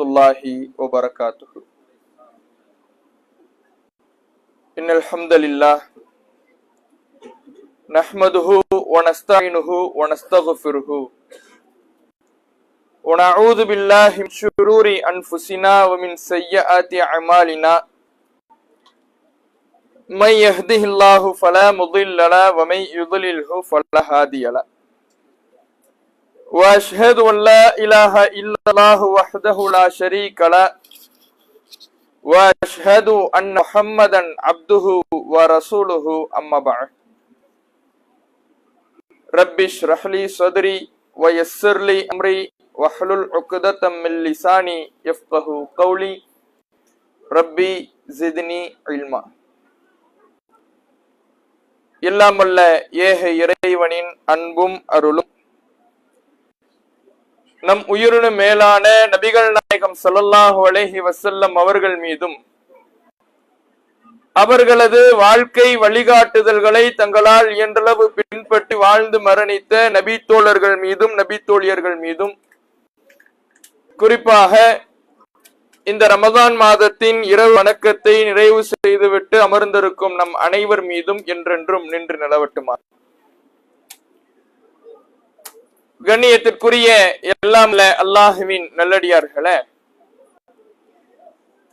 வரஹ்மத்துல்லாஹி வபரகாத்துஹு. இன்னல் ஹம்தலில்லாஹ் நஹ்மதுஹு வ நஸ்தஈனுஹு வ நஸ்தக்ஃபிருஹு வ நஊது பில்லாஹி மின் ஷுரூரி அன்ஃபுஸினா வ மின் ஸய்யிஆத்தி அமாலினா மை யஹ்திஹில்லாஹு ஃபலா முضில்ல லஹு வ மை யுضللஹு ஃபலா ஹாதிய லஹு. وأشهد أن لا إله إلا الله وحده لا شريك له وأشهد أن محمدا عبده ورسوله أما بعد رب اشرح لي صدري ويسر لي أمري واحلل عقدة من لساني يفقهوا قولي ربي زدني علما. எல்லாம் வல்ல ஏக இறைவனின் அன்பும் அருளும் நம் உயிரினு மேலான நபிகள் நாயகம் ஸல்லல்லாஹு அலைஹி வஸல்லம் அவர்கள் மீதும் அவர்களது வாழ்க்கை வழிகாட்டுதல்களை தங்களால் இயன்றளவு பின்பற்றி வாழ்ந்து மரணித்த நபி தோழர்கள் மீதும் நபி தோழியர்கள் மீதும், குறிப்பாக இந்த ரமதான் மாதத்தின் இரவு வணக்கத்தை நிறைவு செய்துவிட்டு அமர்ந்திருக்கும் நம் அனைவர் மீதும் என்றென்றும் நின்று நிலவட்டுமா. கண்ணியத்திற்குரிய எல்லாம் அல்லாஹுவின் நல்லடியார்களே,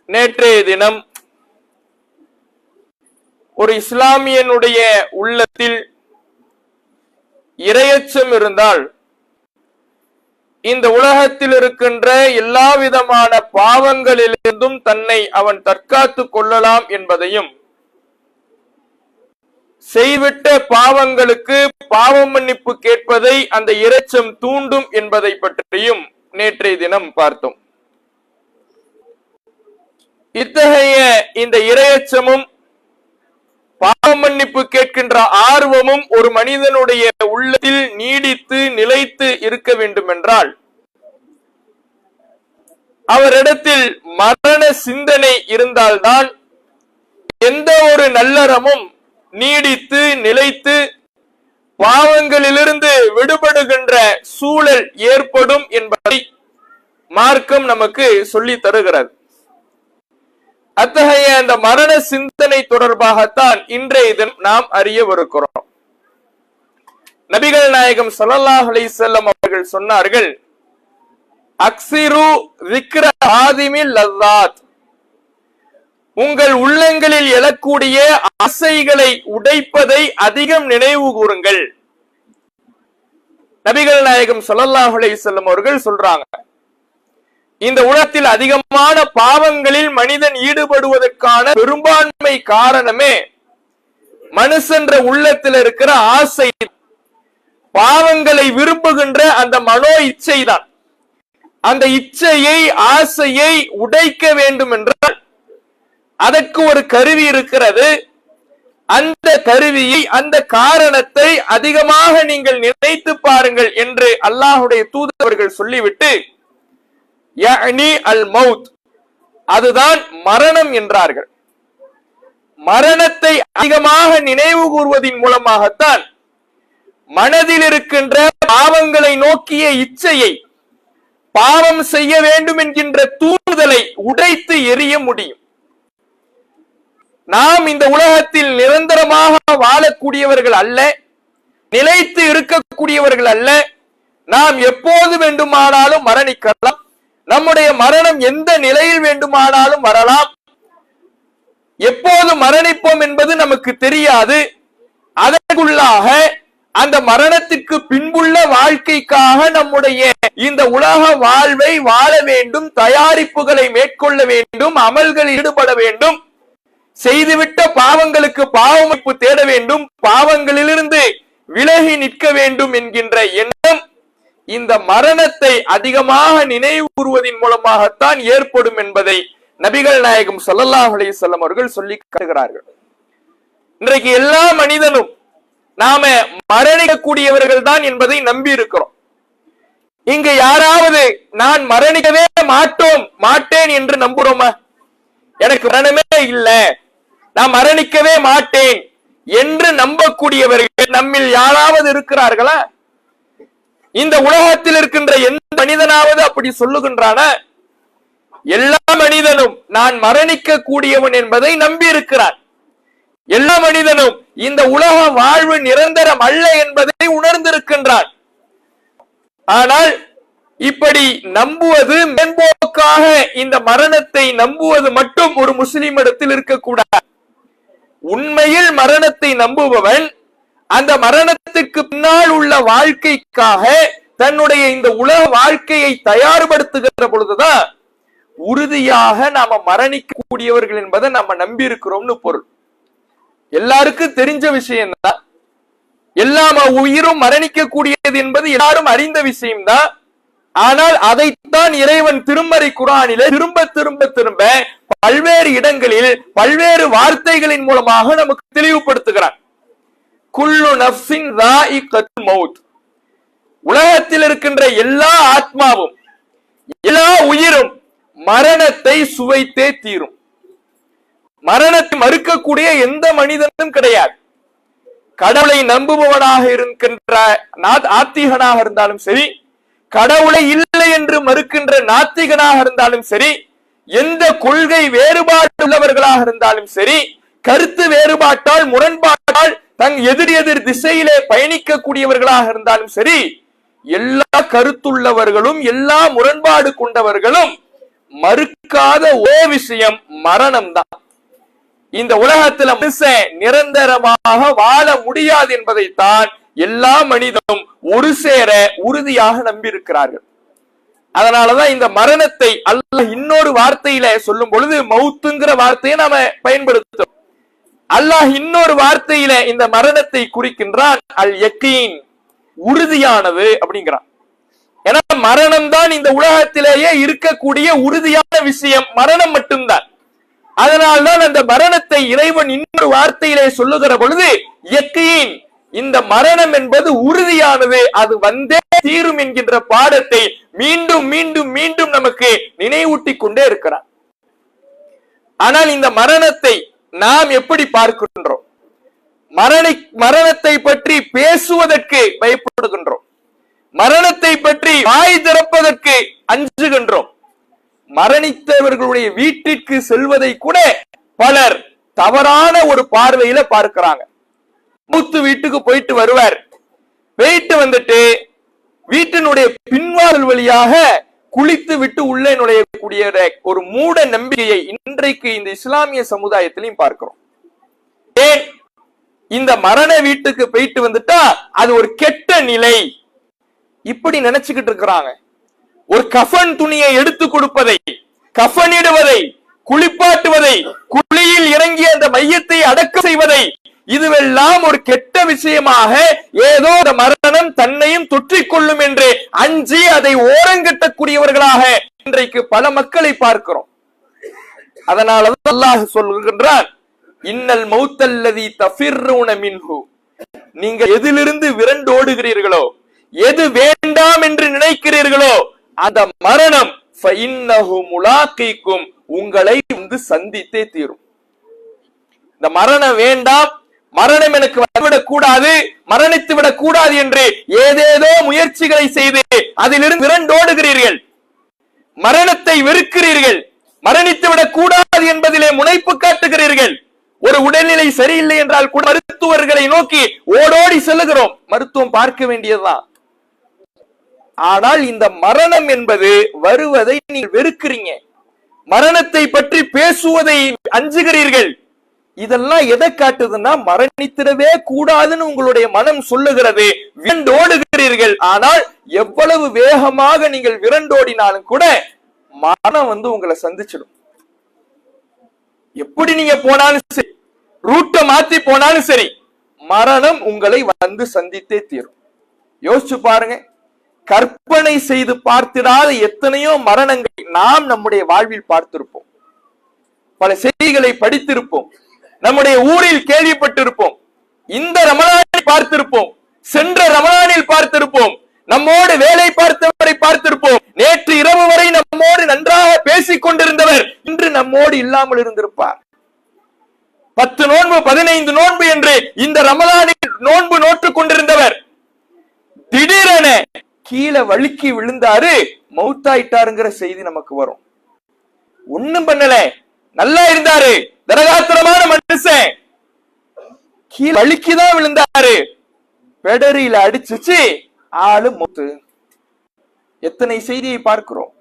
நேற்றைய தினம் ஒரு இஸ்லாமியனுடைய உள்ளத்தில் இரையச்சம் இருந்தால் இந்த உலகத்தில் இருக்கின்ற எல்லா விதமான பாவங்களிலிருந்தும் தன்னை அவன் தற்காத்துக் கொள்ளலாம் என்பதையும், செய்விட்ட பாவங்களுக்கு பாவ மன்னிப்பு கேட்பதை அந்த இரைச்சம் தூண்டும் என்பதை பற்றியும் நேற்றைய தினம் பார்த்தோம். இத்தகைய இந்த இரையச்சமும் பாவ மன்னிப்பு கேட்கின்ற ஆர்வமும் ஒரு மனிதனுடைய உள்ளத்தில் நீடித்து நிலைத்து இருக்க வேண்டும் என்றால் அவரிடத்தில் மரண சிந்தனை இருந்தால்தான் எந்த ஒரு நல்லறமும் நீடித்து நிலைத்து பாவங்களிலிருந்து விடுபடுகின்ற சூழல் ஏற்படும் என்பதை மார்க்கம் நமக்கு சொல்லி தருகிறது. அத்தகைய அந்த மரண சிந்தனை தொடர்பாகத்தான் இன்றைய தினம் நாம் அறியவிருக்கிறோம். நபிகள் நாயகம் ஸல்லல்லாஹு அலைஹி வஸல்லம் அவர்கள் சொன்னார்கள், அக்ஸிரு ذிக்ர ஆதிமில் லஸ்ஸாத், உங்கள் உள்ளங்களில் எழக்கூடிய ஆசைகளை உடைப்பதை அதிகம் நினைவு கூறுங்கள். நபிகள் நாயகம் ஸல்லல்லாஹு அலைஹி வஸல்லம் அவர்கள் சொல்றாங்க, இந்த உலகத்தில் அதிகமான பாவங்களில் மனிதன் ஈடுபடுவதற்கான பெரும்பான்மை காரணமே மனுஷன்ற உள்ளத்தில் இருக்கிற ஆசை, பாவங்களை விரும்புகின்ற அந்த மனோ இச்சை தான். அந்த இச்சையை ஆசையை உடைக்க வேண்டும் என்றால் அதற்கு ஒரு கருவி இருக்கிறது. அந்த கருவியை அந்த காரணத்தை அதிகமாக நீங்கள் நினைத்து பாருங்கள் என்று அல்லாஹ்வுடைய தூதர்கள் சொல்லிவிட்டு யஅனி அல் மௌத், அதுதான் மரணம் என்றார்கள். மரணத்தை அதிகமாக நினைவு கூறுவதன் மூலமாகத்தான் மனதில் இருக்கின்ற பாவங்களை நோக்கிய இச்சையை, பாவம் செய்ய வேண்டும் என்கின்ற தூண்டுதலை உடைத்து எறிய முடியும். நாம் இந்த உலகத்தில் நிரந்தரமாக வாழக்கூடியவர்கள் அல்ல, நிலைத்து இருக்கக்கூடியவர்கள் அல்ல. நாம் எப்போது வேண்டுமானாலும் மரணிக்கலாம். நம்முடைய மரணம் எந்த நிலையில் வேண்டுமானாலும் வரலாம். எப்போது மரணிப்போம் என்பது நமக்கு தெரியாது. அதற்குள்ளாக அந்த மரணத்திற்கு பின்புள்ள வாழ்க்கைக்காக நம்முடைய இந்த உலக வாழ்வை வாழ வேண்டும், தயாரிப்புகளை மேற்கொள்ள வேண்டும், அமல்களில் ஈடுபட வேண்டும், செய்துவிட்ட பாவங்களுக்கு பாவமன்னிப்பு தேட வேண்டும், பாவங்களிலிருந்து விலகி நிற்க வேண்டும் என்கின்ற எண்ணம் இந்த மரணத்தை அதிகமாக நினைவு கூறுவதன் மூலமாகத்தான் ஏற்படும் என்பதை நபிகள் நாயகம் ஸல்லல்லாஹு அலைஹி வஸல்லம் அவர்கள் சொல்லி காட்டுகிறார்கள். இன்றைக்கு எல்லா மனிதனும் நாம மரணிக்கக்கூடியவர்கள் தான் என்பதை நம்பி இருக்கிறோம். இங்கு யாராவது நான் மரணிக்கவே மாட்டேன் என்று நம்புறோமா? எனக்கு மரணமே இல்லை, நான் மரணிக்கவே மாட்டேன் என்று நம்பக்கூடியவர்கள் நம்மில் யாராவது இருக்கிறார்களா? இந்த உலகத்தில் இருக்கின்ற எந்த மனிதனாவது அப்படி சொல்லுகின்றான? எல்லா மனிதனும் நான் மரணிக்க கூடியவன் என்பதை நம்பி இருக்கிறான். எல்லா மனிதனும் இந்த உலக வாழ்வு நிரந்தரம் அல்ல என்பதை உணர்ந்திருக்கின்றான். ஆனால் இப்படி நம்புவது மேம்போக்காக இந்த மரணத்தை நம்புவது மட்டும் ஒரு முஸ்லிம் இடத்தில் இருக்கக்கூடாது. உண்மையில் மரணத்தை நம்புபவன் அந்த மரணத்துக்கு பின்னால் உள்ள வாழ்க்கைக்காக தன்னுடைய இந்த உலக வாழ்க்கையை தயார்படுத்துகிற பொழுதுதான் உறுதியாக நாம மரணிக்கக்கூடியவர்கள் என்பதை நம்ம நம்பி இருக்கிறோம்னு பொருள். எல்லாருக்கும் தெரிஞ்ச விஷயம் தான், எல்லா உயிரும் மரணிக்க கூடியது என்பது எல்லாரும் அறிந்த விஷயம்தான். ஆனால் அதைத்தான் இறைவன் திருமறை குர்ஆனிலே திரும்ப திரும்ப திரும்ப பல்வேறு இடங்களில் பல்வேறு வார்த்தைகளின் மூலமாக நமக்கு தெளிவுபடுத்துகிறான். குல்லு நஃப்ஸின் ذائقத்துல் மௌத், உலகத்தில் இருக்கின்ற எல்லா ஆத்மாவும் எல்லா உயிரும் மரணத்தை சுவைத்தே தீரும். மரணத்தை மறுக்கக்கூடிய எந்த மனிதனும் கிடையாது. கடவுளை நம்புபவனாக இருக்கின்ற ஆத்திகனாக இருந்தாலும் சரி, கடவுளை இல்லை என்று மறுக்கின்ற நாத்திகனாக இருந்தாலும் சரி, எந்த கொள்கை வேறுபாடு உள்ளவர்களாக இருந்தாலும் சரி, கருத்து வேறுபாட்டால் முரண்பாட்டால் தங் எதிர் திசையிலே பயணிக்க கூடியவர்களாக இருந்தாலும் சரி, எல்லா கருத்துள்ளவர்களும் எல்லா முரண்பாடு கொண்டவர்களும் மறுக்காத ஒரே விஷயம் மரணம் தான். இந்த உலகத்துல மனுஷன் நிரந்தரமாக வாழ முடியாது என்பதைத்தான் எல்லா மனிதனும் ஒரு சேர உறுதியாக நம்பியிருக்கிறார்கள். அதனாலதான் இந்த மரணத்தை அல்லாஹ் இன்னொரு வார்த்தையில சொல்லும் பொழுது மௌத்துங்கிற வார்த்தையை நாம பயன்படுத்தும். அல்லாஹ் இன்னொரு வார்த்தையில இந்த மரணத்தை குறிக்கின்றான் அல் யகீன், உறுதியானது அப்படிங்கிறான். ஏன்னா மரணம் தான் இந்த உலகத்திலேயே இருக்கக்கூடிய உறுதியான விஷயம், மரணம் மட்டும்தான். அதனால்தான் அந்த மரணத்தை இறைவன் இன்னொரு வார்த்தையிலே சொல்லுகிற பொழுது யகீன், இந்த மரணம் என்பது உறுதியானது, அது வந்தே தீரும் என்கின்ற பாடத்தை மீண்டும் மீண்டும் மீண்டும் நமக்கு நினைவூட்டி கொண்டே இருக்கிறார். ஆனால் இந்த மரணத்தை நாம் எப்படி பார்க்கின்றோம்? மரணத்தை பற்றி பேசுவதற்கு பயப்படுகின்றோம், மரணத்தை பற்றி வாய் திறப்பதற்கு அஞ்சுகின்றோம். மரணித்தவர்களுடைய வீட்டிற்கு செல்வதை கூட பலர் தவறான ஒரு பார்வையில பார்க்கிறாங்க. மூத்து வீட்டுக்கு போயிட்டு வருவார், போயிட்டு வந்துட்டு வீட்டினுடைய பின்வாசல் வழியாக குளித்து விட்டு உள்ளே நுழையக்கூடிய ஒரு மூட நம்பிக்கையை இன்றைக்கு இந்த இஸ்லாமிய சமுதாயத்திலையும் பார்க்கிறோம். ஏன் இந்த மரண வீட்டுக்கு போயிட்டு வந்துட்டா அது ஒரு கெட்ட நிலை இப்படி நினைச்சுக்கிட்டு இருக்கிறாங்க. ஒரு கஃன் துணியை எடுத்து கொடுப்பதை, கஃனிடுவதை, குளிப்பாட்டுவதை, குழியில் இறங்கிய அந்த மையத்தை அடக்கம் செய்வதை, இதுவெல்லாம் ஒரு கெட்ட விஷயமாக, ஏதோ அந்த மரணம் தன்னையும் தொற்றிக்கொள்ளும் என்று அஞ்சி அதை ஓரங்கட்டக்கூடியவர்களாக இன்றைக்கு பல மக்களை பார்க்கிறோம். அதனாலதான் அல்லாஹ் சொல்லுகின்றான், இன்னல் மௌத்தல்லதி தஃபிர்ரூன மின்ஹு, நீங்கள் எதிலிருந்து விரண்டோடுகிறீர்களோ, எது வேண்டாம் என்று நினைக்கிறீர்களோ அந்த மரணம் ஃபஇன்னஹு முலாகீக்கும், உங்களை வந்து சந்தித்தே தீரும். இந்த மரணம் வேண்டாம், மரணம் எனக்கு வந்துவிடக் கூடாது, மரணித்து விடக் கூடாது என்று ஏதேதோ முயற்சிகளை செய்து அதிலிருந்து விரண்டோடுகிறீர்கள், மரணத்தை வெறுக்கிறீர்கள், மரணித்து விடக் கூடாது என்பதிலே முனைப்பு காட்டுகிறீர்கள். ஒரு உடல்நிலை சரியில்லை என்றால் கூட மருத்துவர்களை நோக்கி ஓடோடி செல்லுகிறோம், மருத்துவம் பார்க்க வேண்டியதுதான். ஆனால் இந்த மரணம் என்பது வருவதை நீங்கள் வெறுக்கிறீங்க, மரணத்தை பற்றி பேசுவதை அஞ்சுகிறீர்கள். இதெல்லாம் எதை காட்டுதுன்னா மரணித்திடவே கூடாதுன்னு உங்களுடைய மனம் சொல்லுகிறது, விரண்டோடுகிறீர்கள். ஆனால் எவ்வளவு வேகமாக நீங்கள் விரண்டோடினாலும் கூட மரணம் வந்து உங்களை சந்திச்சிடும். எப்படி நீங்க போனாலும் சரி, ரூட்டை மாத்தி போனாலும் சரி, மரணம் உங்களை வந்து சந்தித்தே தீரும். யோசிச்சு பாருங்க, கற்பனை செய்து பார்த்திடாத எத்தனையோ மரணங்களை நாம் நம்முடைய வாழ்வில் பார்த்திருப்போம், பல செய்திகளை படித்திருப்போம், நம்முடைய ஊரில் கேள்விப்பட்டிருப்போம், இந்த ரமலானில் பார்த்திருப்போம், சென்ற ரமலானில் பார்த்திருப்போம், நம்மோடு வேலை பார்த்தவரை பார்த்திருப்போம், நேற்று இரவு வரை நம்மோடு நன்றாக பேசிக் கொண்டிருந்தவர் இன்று நம்மோடு இல்லாமல் இருந்திருப்பார். 10 நோன்பு 15 நோன்பு என்று இந்த ரமலானில் நோன்பு நோற்றுக் கொண்டிருந்தவர் திடீரென கீழே வழுக்கி விழுந்தாரு, மௌத்தாயிட்டாருங்கிற செய்தி நமக்கு வரும். ஒண்ணும் பண்ணல, நல்லா இருந்தாரு, தரகாத்திரமான மனுஷன். கீழே வலிக்குதான் விழுந்தாரு, பெடரியில அடிச்சுச்சு, ஆளு மூத்து. எத்தனை செய்தியை பார்க்கிறோம்.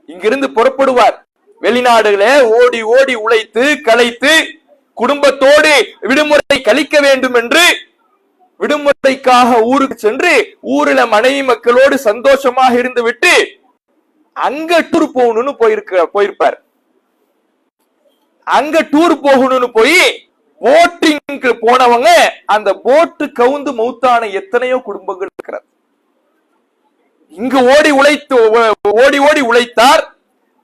இங்கிருந்து புறப்படுவார், வெளிநாடுகளே ஓடி ஓடி உழைத்து களைத்து குடும்பத்தோடு விடுமுறை கழிக்க வேண்டும் என்று விடுமுறைக்காக ஊருக்கு சென்று ஊரில் மனைவி மக்களோடு சந்தோஷமாக இருந்து விட்டு அங்க டூர் போகணும்னு போயிருப்பார். அங்க டூர் போகணும்னு போய் போட்டிங்க்கு போனவங்க அந்த போட்டு கவுந்து மௌத்தான எத்தனையோ குடும்பங்கள் இருக்கிறது. இங்கு ஓடி ஓடி உழைத்தார்,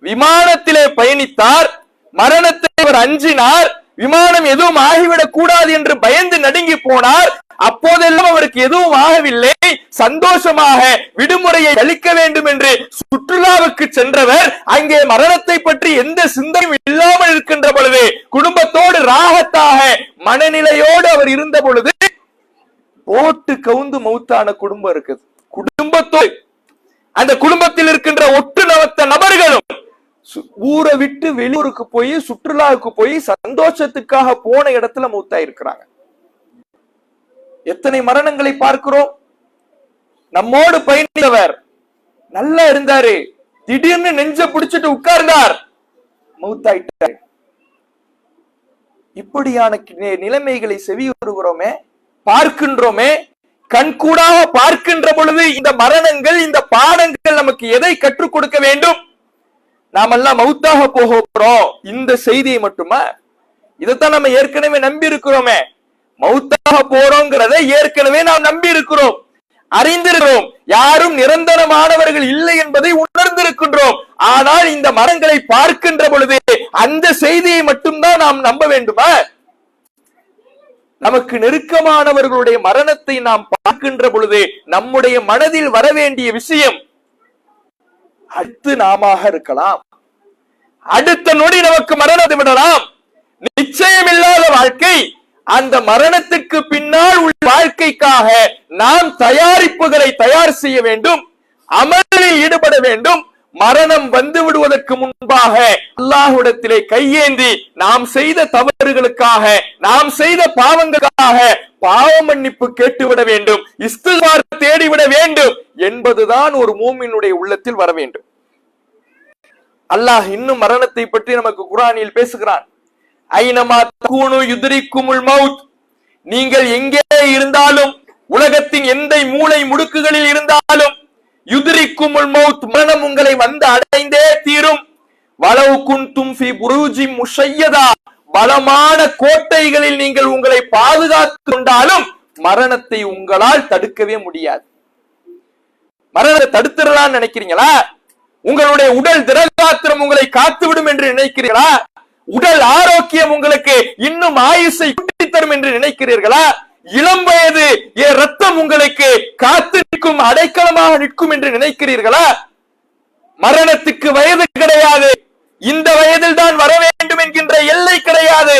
விமானத்திலே பயணித்தார், மரணத்தை அவர் அஞ்சினார், விமானம் எதுவும் ஆகிவிடக் கூடாது என்று பயந்து நடுங்கி போனார். அப்போதெல்லாம் அவருக்கு எதுவும் ஆகவில்லை, சந்தோஷமாக விடுமுறையை கழிக்க வேண்டும் என்று சுற்றுலாவுக்கு சென்றவர் அங்கே மரணத்தை பற்றி எந்த சிந்தனையும் இல்லாமல் இருக்கின்ற பொழுது, குடும்பத்தோடு ராகத்தாக மனநிலையோடு அவர் இருந்த பொழுது போட்டு கவுந்து மௌத்தான குடும்பம் இருக்குது. குடும்பத்தோடு அந்த குடும்பத்தில் இருக்கின்ற ஒட்டுமொத்த நபர்களும் ஊரை விட்டு வெளியூருக்கு போய் சுற்றுலாவுக்கு போய் சந்தோஷத்துக்காக போன இடத்துல மௌத்தா இருக்கிறாங்க. எத்தனை மரணங்களை பார்க்கிறோம். நம்மோடு பயணித்தவர் நல்லா இருந்தாரு, திடீர்னு நெஞ்ச பிடிச்சிட்டு உட்கார்ந்தார், மௌத்தாயிட்டார். இப்படியான நிலைமைகளை செவியுறுகிறோமே, பார்க்கின்றோமே. கண்கூடாக பார்க்கின்ற பொழுது இந்த மரணங்கள், இந்த பாடங்கள் நமக்கு எதை கற்றுக் கொடுக்க வேண்டும்? நாமெல்லாம் மௌத்தாக போகிறோம், இந்த செய்தியை மட்டுமா? இதைத்தான் நம்ம ஏற்கனவே நம்பி இருக்கிறோமே. மௌத்தாக போறோங்கிறத ஏற்கனவே நாம் நம்பி இருக்கிறோம், அறிந்திருக்கிறோம். யாரும் நிரந்தரமானவர்கள் இல்லை என்பதை உணர்ந்திருக்கின்றோம். ஆனால் இந்த மரங்களை பார்க்கின்ற பொழுது அந்த செய்தியை மட்டும்தான் நாம் நம்ப வேண்டுமா? நமக்கு நெருக்கமானவர்களுடைய மரணத்தை நாம் பார்க்கின்ற பொழுது நம்முடைய மனதில் வர வேண்டிய விஷயம், அடுத்து நாம இருக்கலாம், அடுத்த நொடி நமக்கு மரணத்தை விடலாம். நிச்சயமில்லாத வாழ்க்கை. அந்த மரணத்துக்கு பின்னால் உள்ள வாழ்க்கைக்காக நாம் தயாரிப்புகளை தயார் செய்ய வேண்டும், அமலில் ஈடுபட வேண்டும். மரணம் வந்து விடுவதற்கு முன்பாக அல்லாஹ்விடத்திலே கையேந்தி நாம் செய்த தவறுகளுக்காக, நாம் செய்த பாவங்களுக்காக பாவ மன்னிப்பு கேட்டுவிட வேண்டும், இஸ்திக்பார் தேடிவிட வேண்டும் என்பதுதான் ஒரு மூமினுடைய உள்ளத்தில் வர வேண்டும். அல்லாஹ் இன்னும் மரணத்தை பற்றி நமக்கு குர்ஆனில் பேசுகிறான். ஐனமா தகூனு யுத்ரிக்குமுல் மௌத், நீங்கள் எங்கே இருந்தாலும், உலகத்தின் எந்த மூலை முடுக்குகளில் இருந்தாலும், யுத்ரிக்குமுல் மௌத், மரணம் உங்களை வந்து அடைந்தே தீரும். வலவ் குன்தும் ஃபீ புரூஜின் முஷய்யதா, பலமான கோட்டைகளில் நீங்கள் உங்களை பாதுகாத்து கொண்டாலும் மரணத்தை உங்களால் தடுக்கவே முடியாது. மரணத்தை தடுத்துடலாம்னு நினைக்கிறீங்களா? உங்களுடைய உடல் திரகாத்திரம் உங்களை காத்துவிடும் என்று நினைக்கிறீர்களா? உடல் ஆரோக்கியம் உங்களுக்கு இன்னும் ஆயுசை கூட்டி தரும் என்று நினைக்கிறீர்களா? இளம் வயது ரத்தம் உங்களுக்கு காத்து நிற்கும், அடைக்கலமாக நிற்கும் என்று நினைக்கிறீர்களா? மரணத்துக்கு வயது கிடையாது, இந்த வயதில் தான் வர வேண்டும் என்கின்ற எல்லை கிடையாது.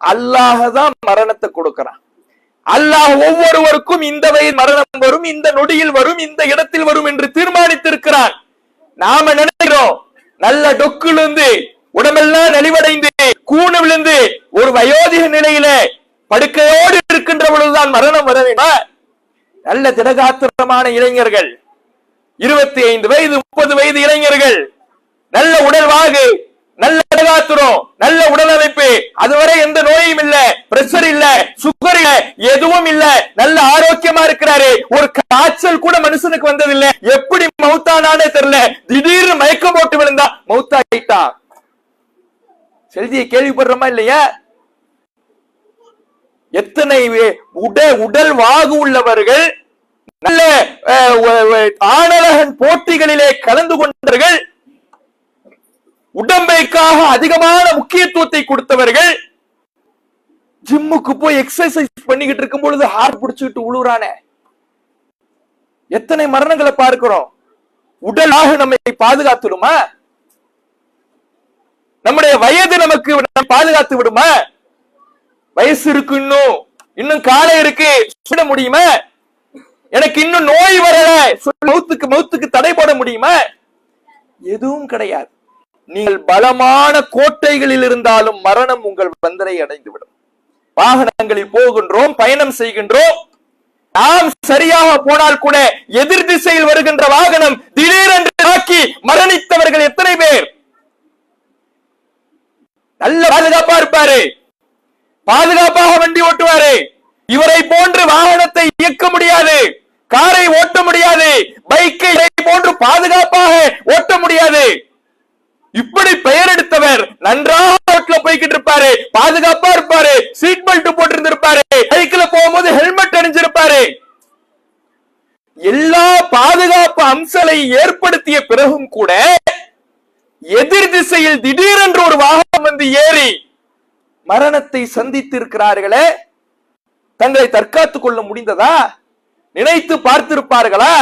அல்லாஹ் தான் மரணத்தை கொடுக்கிறான். அல்லாஹ் ஒவ்வொருவருக்கும் இந்த வயது மரணம் வரும், இந்த நொடியில் வரும், இந்த இடத்தில் வரும் என்று தீர்மானித்திருக்கிறான். நாம நினைக்கிறோம் நல்ல டொக்கிலிருந்து உடம்பெல்லாம் நலிவடைந்து கூணு விழுந்து ஒரு வயோதிக நிலையில படுக்கையோடு இருக்கின்ற பொழுதுதான் மரணம் வர வேண்டும். நல்ல திடகாத்திரமான இளைஞர்கள், 25 வயது 30 வயது இளைஞர்கள், நல்ல உடல்வாகு, நல்ல திடகாத்திரம், நல்ல உடலமைப்பு, அதுவரை எந்த நோயும் இல்ல, பிரஷர் இல்ல, சுகர் இல்ல, எதுவும் இல்ல, நல்ல ஆரோக்கியமா இருக்கிறாரு. ஒரு காய்ச்சல் கூட மனுஷனுக்கு வந்ததில்லை. எப்படி மௌத்தானானே தெரியல, திடீர்னு மயக்கம் போட்டு விழுந்தா மௌத்தாயிட்டா. செய்தியை கேள்விப்படுறோமா இல்லையா? எத்தனை உடல் வாகு உள்ளவர்கள், நல்ல ஆணழகன் போட்டிகளிலே கலந்து கொண்டவர்கள், உடம்பைக்காக அதிகமான முக்கியத்துவத்தை கொடுத்தவர்கள், ஜிம்முக்கு போய் எக்ஸசைஸ் பண்ணிக்கிட்டு இருக்கும் பொழுது ஹார்ட் பிடிச்சுக்கிட்டு உழுறானே. எத்தனை மரணங்களை பார்க்கிறோம். உடலாக நம்மை பாதுகாத்துடுமா? நம்முடைய வயது நமக்கு பாதுகாத்து விடுமா? வயசு இருக்கு, இன்னும் காலை இருக்கு, சொல்ல முடியுமா? எனக்கு இன்னும் நோய் வரல, மௌத்துக்கு தடை போட முடியுமா? எதுவும் கிடையாது. நீங்கள் பலமான கோட்டைகளில் இருந்தாலும் மரணம் உங்கள் பந்தரை அடைந்துவிடும். வாகனங்களில் போகின்றோம், பயணம் செய்கின்றோம். நாம் சரியாக போனால் கூட எதிர் திசையில் வருகின்ற வாகனம் திடீரென்று தாக்கி மரணித்தவர்கள் எத்தனை பேர்? நல்ல பாதுகாப்பா இருப்பாரு, பாதுகாப்பாக வண்டி ஓட்டுவாரு. இவரை போன்று வாகனத்தை இயக்க முடியாது, காரை ஓட்ட முடியாது, பைக்கை போன்று பாதுகாப்பாக ஓட்ட முடியாது. இப்படி பெயர் எடுத்தவர் நன்றாக ரோட்ல போய்கிட்டு இருப்பாரு, பாதுகாப்பா இருப்பாரு, சீட் பெல்ட் போட்டிருந்திருப்பாரு, பைக்ல போகும்போது ஹெல்மெட் அணிஞ்சிருப்பாரு. எல்லா பாதுகாப்பு அம்சங்களை ஏற்படுத்திய பிறகும் கூட எதிர் திசையில் திடீரென்று ஒரு வாகனம் வந்து ஏறி மரணத்தை சந்தித்திருக்கிறார்களே, தங்களை தற்காத்துக் கொள்ள முடிந்ததா? நினைத்து பார்த்திருப்பார்களா?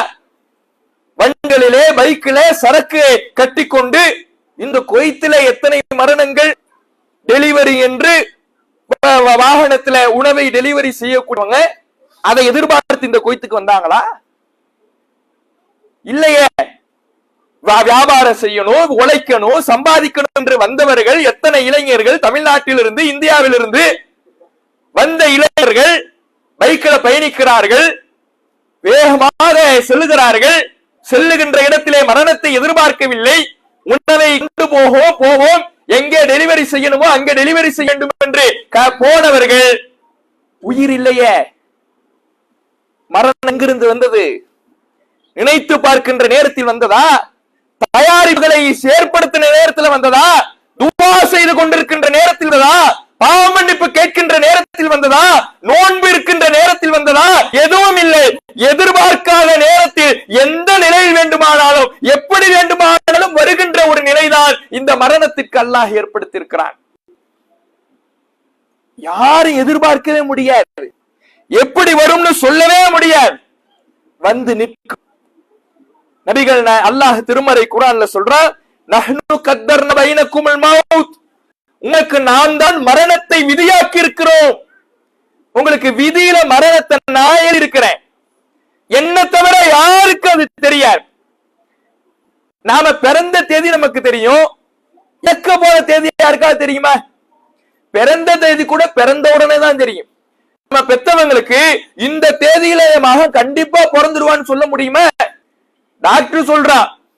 வண்டிகளிலே, பைக்கிலே சரக்கு கட்டிக்கொண்டு இந்த குவைத்திலே எத்தனை மரணங்கள்! டெலிவரி என்று வாகனத்துல உணவை டெலிவரி செய்யக்கூடியவங்க அதை எதிர்பார்த்து இந்த குவைத்துக்கு வந்தாங்களா? இல்லையே. வியாபாரம் செய்யணும், உழைக்கணும், சம்பாதிக்கணும் என்று வந்தவர்கள் எத்தனை இளைஞர்கள் தமிழ்நாட்டிலிருந்து, இந்தியாவிலிருந்து வந்த இளைஞர்கள் பைக்கில் பயணிக்கிறார்கள், வேகமாக செல்லுகிறார்கள். செல்லுகின்ற இடத்திலே மரணத்தை எதிர்பார்க்கவில்லை. உணவை கொண்டு போவோம், எங்கே டெலிவரி செய்யணுமோ அங்கே டெலிவரி செய்ய வேண்டும் என்று போனவர்கள் உயிர் இல்லையே. மரணம் எங்கிருந்து வந்தது? நினைத்து பார்க்கின்ற நேரத்தில் வந்ததா? தயாரிப்புகளை ஏற்படுத்தின நேரத்தில் வந்ததா? துவா செய்து கொண்டிருக்கின்ற நேரத்தில் வந்ததா? பாவ மன்னிப்பு கேட்கின்ற நேரத்தில் வந்ததா? நோன்பு இருக்கின்ற நேரத்தில் வந்ததா? எதுவும் இல்லை. எதிர்பார்க்காத நேரத்தில் எந்த நிலையில் வேண்டுமானாலும், எப்படி வேண்டுமானாலும் வருகின்ற ஒரு நிலைதான் இந்த மரணத்திற்கு அல்லாஹ் ஏற்படுத்தியிருக்கிறான். யாரும் எதிர்பார்க்கவே முடியாது, எப்படி வரும்னு சொல்லவே முடியாது, வந்து நிற்கும். நபிகள் அல்லாஹ் திருமறை குர்ஆன்ல சொல்றார், நஹ்னு கத்தர்ன பைனக்குமுல் மௌத், உங்களுக்கு நாம் தான் மரணத்தை விதியாக்கி இருக்கிறோம். உங்களுக்கு விதியில மரணத்தை நான் இருக்கிறேன், என்ன தவிர யாருக்கு அது தெரியாது. நாம பிறந்த தேதி நமக்கு தெரியும், இறக்க போற தேதி யாருக்காவது தெரியுமா? பிறந்த தேதி கூட பிறந்த உடனே தான் தெரியும். நம்ம பெத்தவங்களுக்கு இந்த தேதியில மகன் கண்டிப்பா பிறந்துருவான்னு சொல்ல முடியுமா? டாக்டர்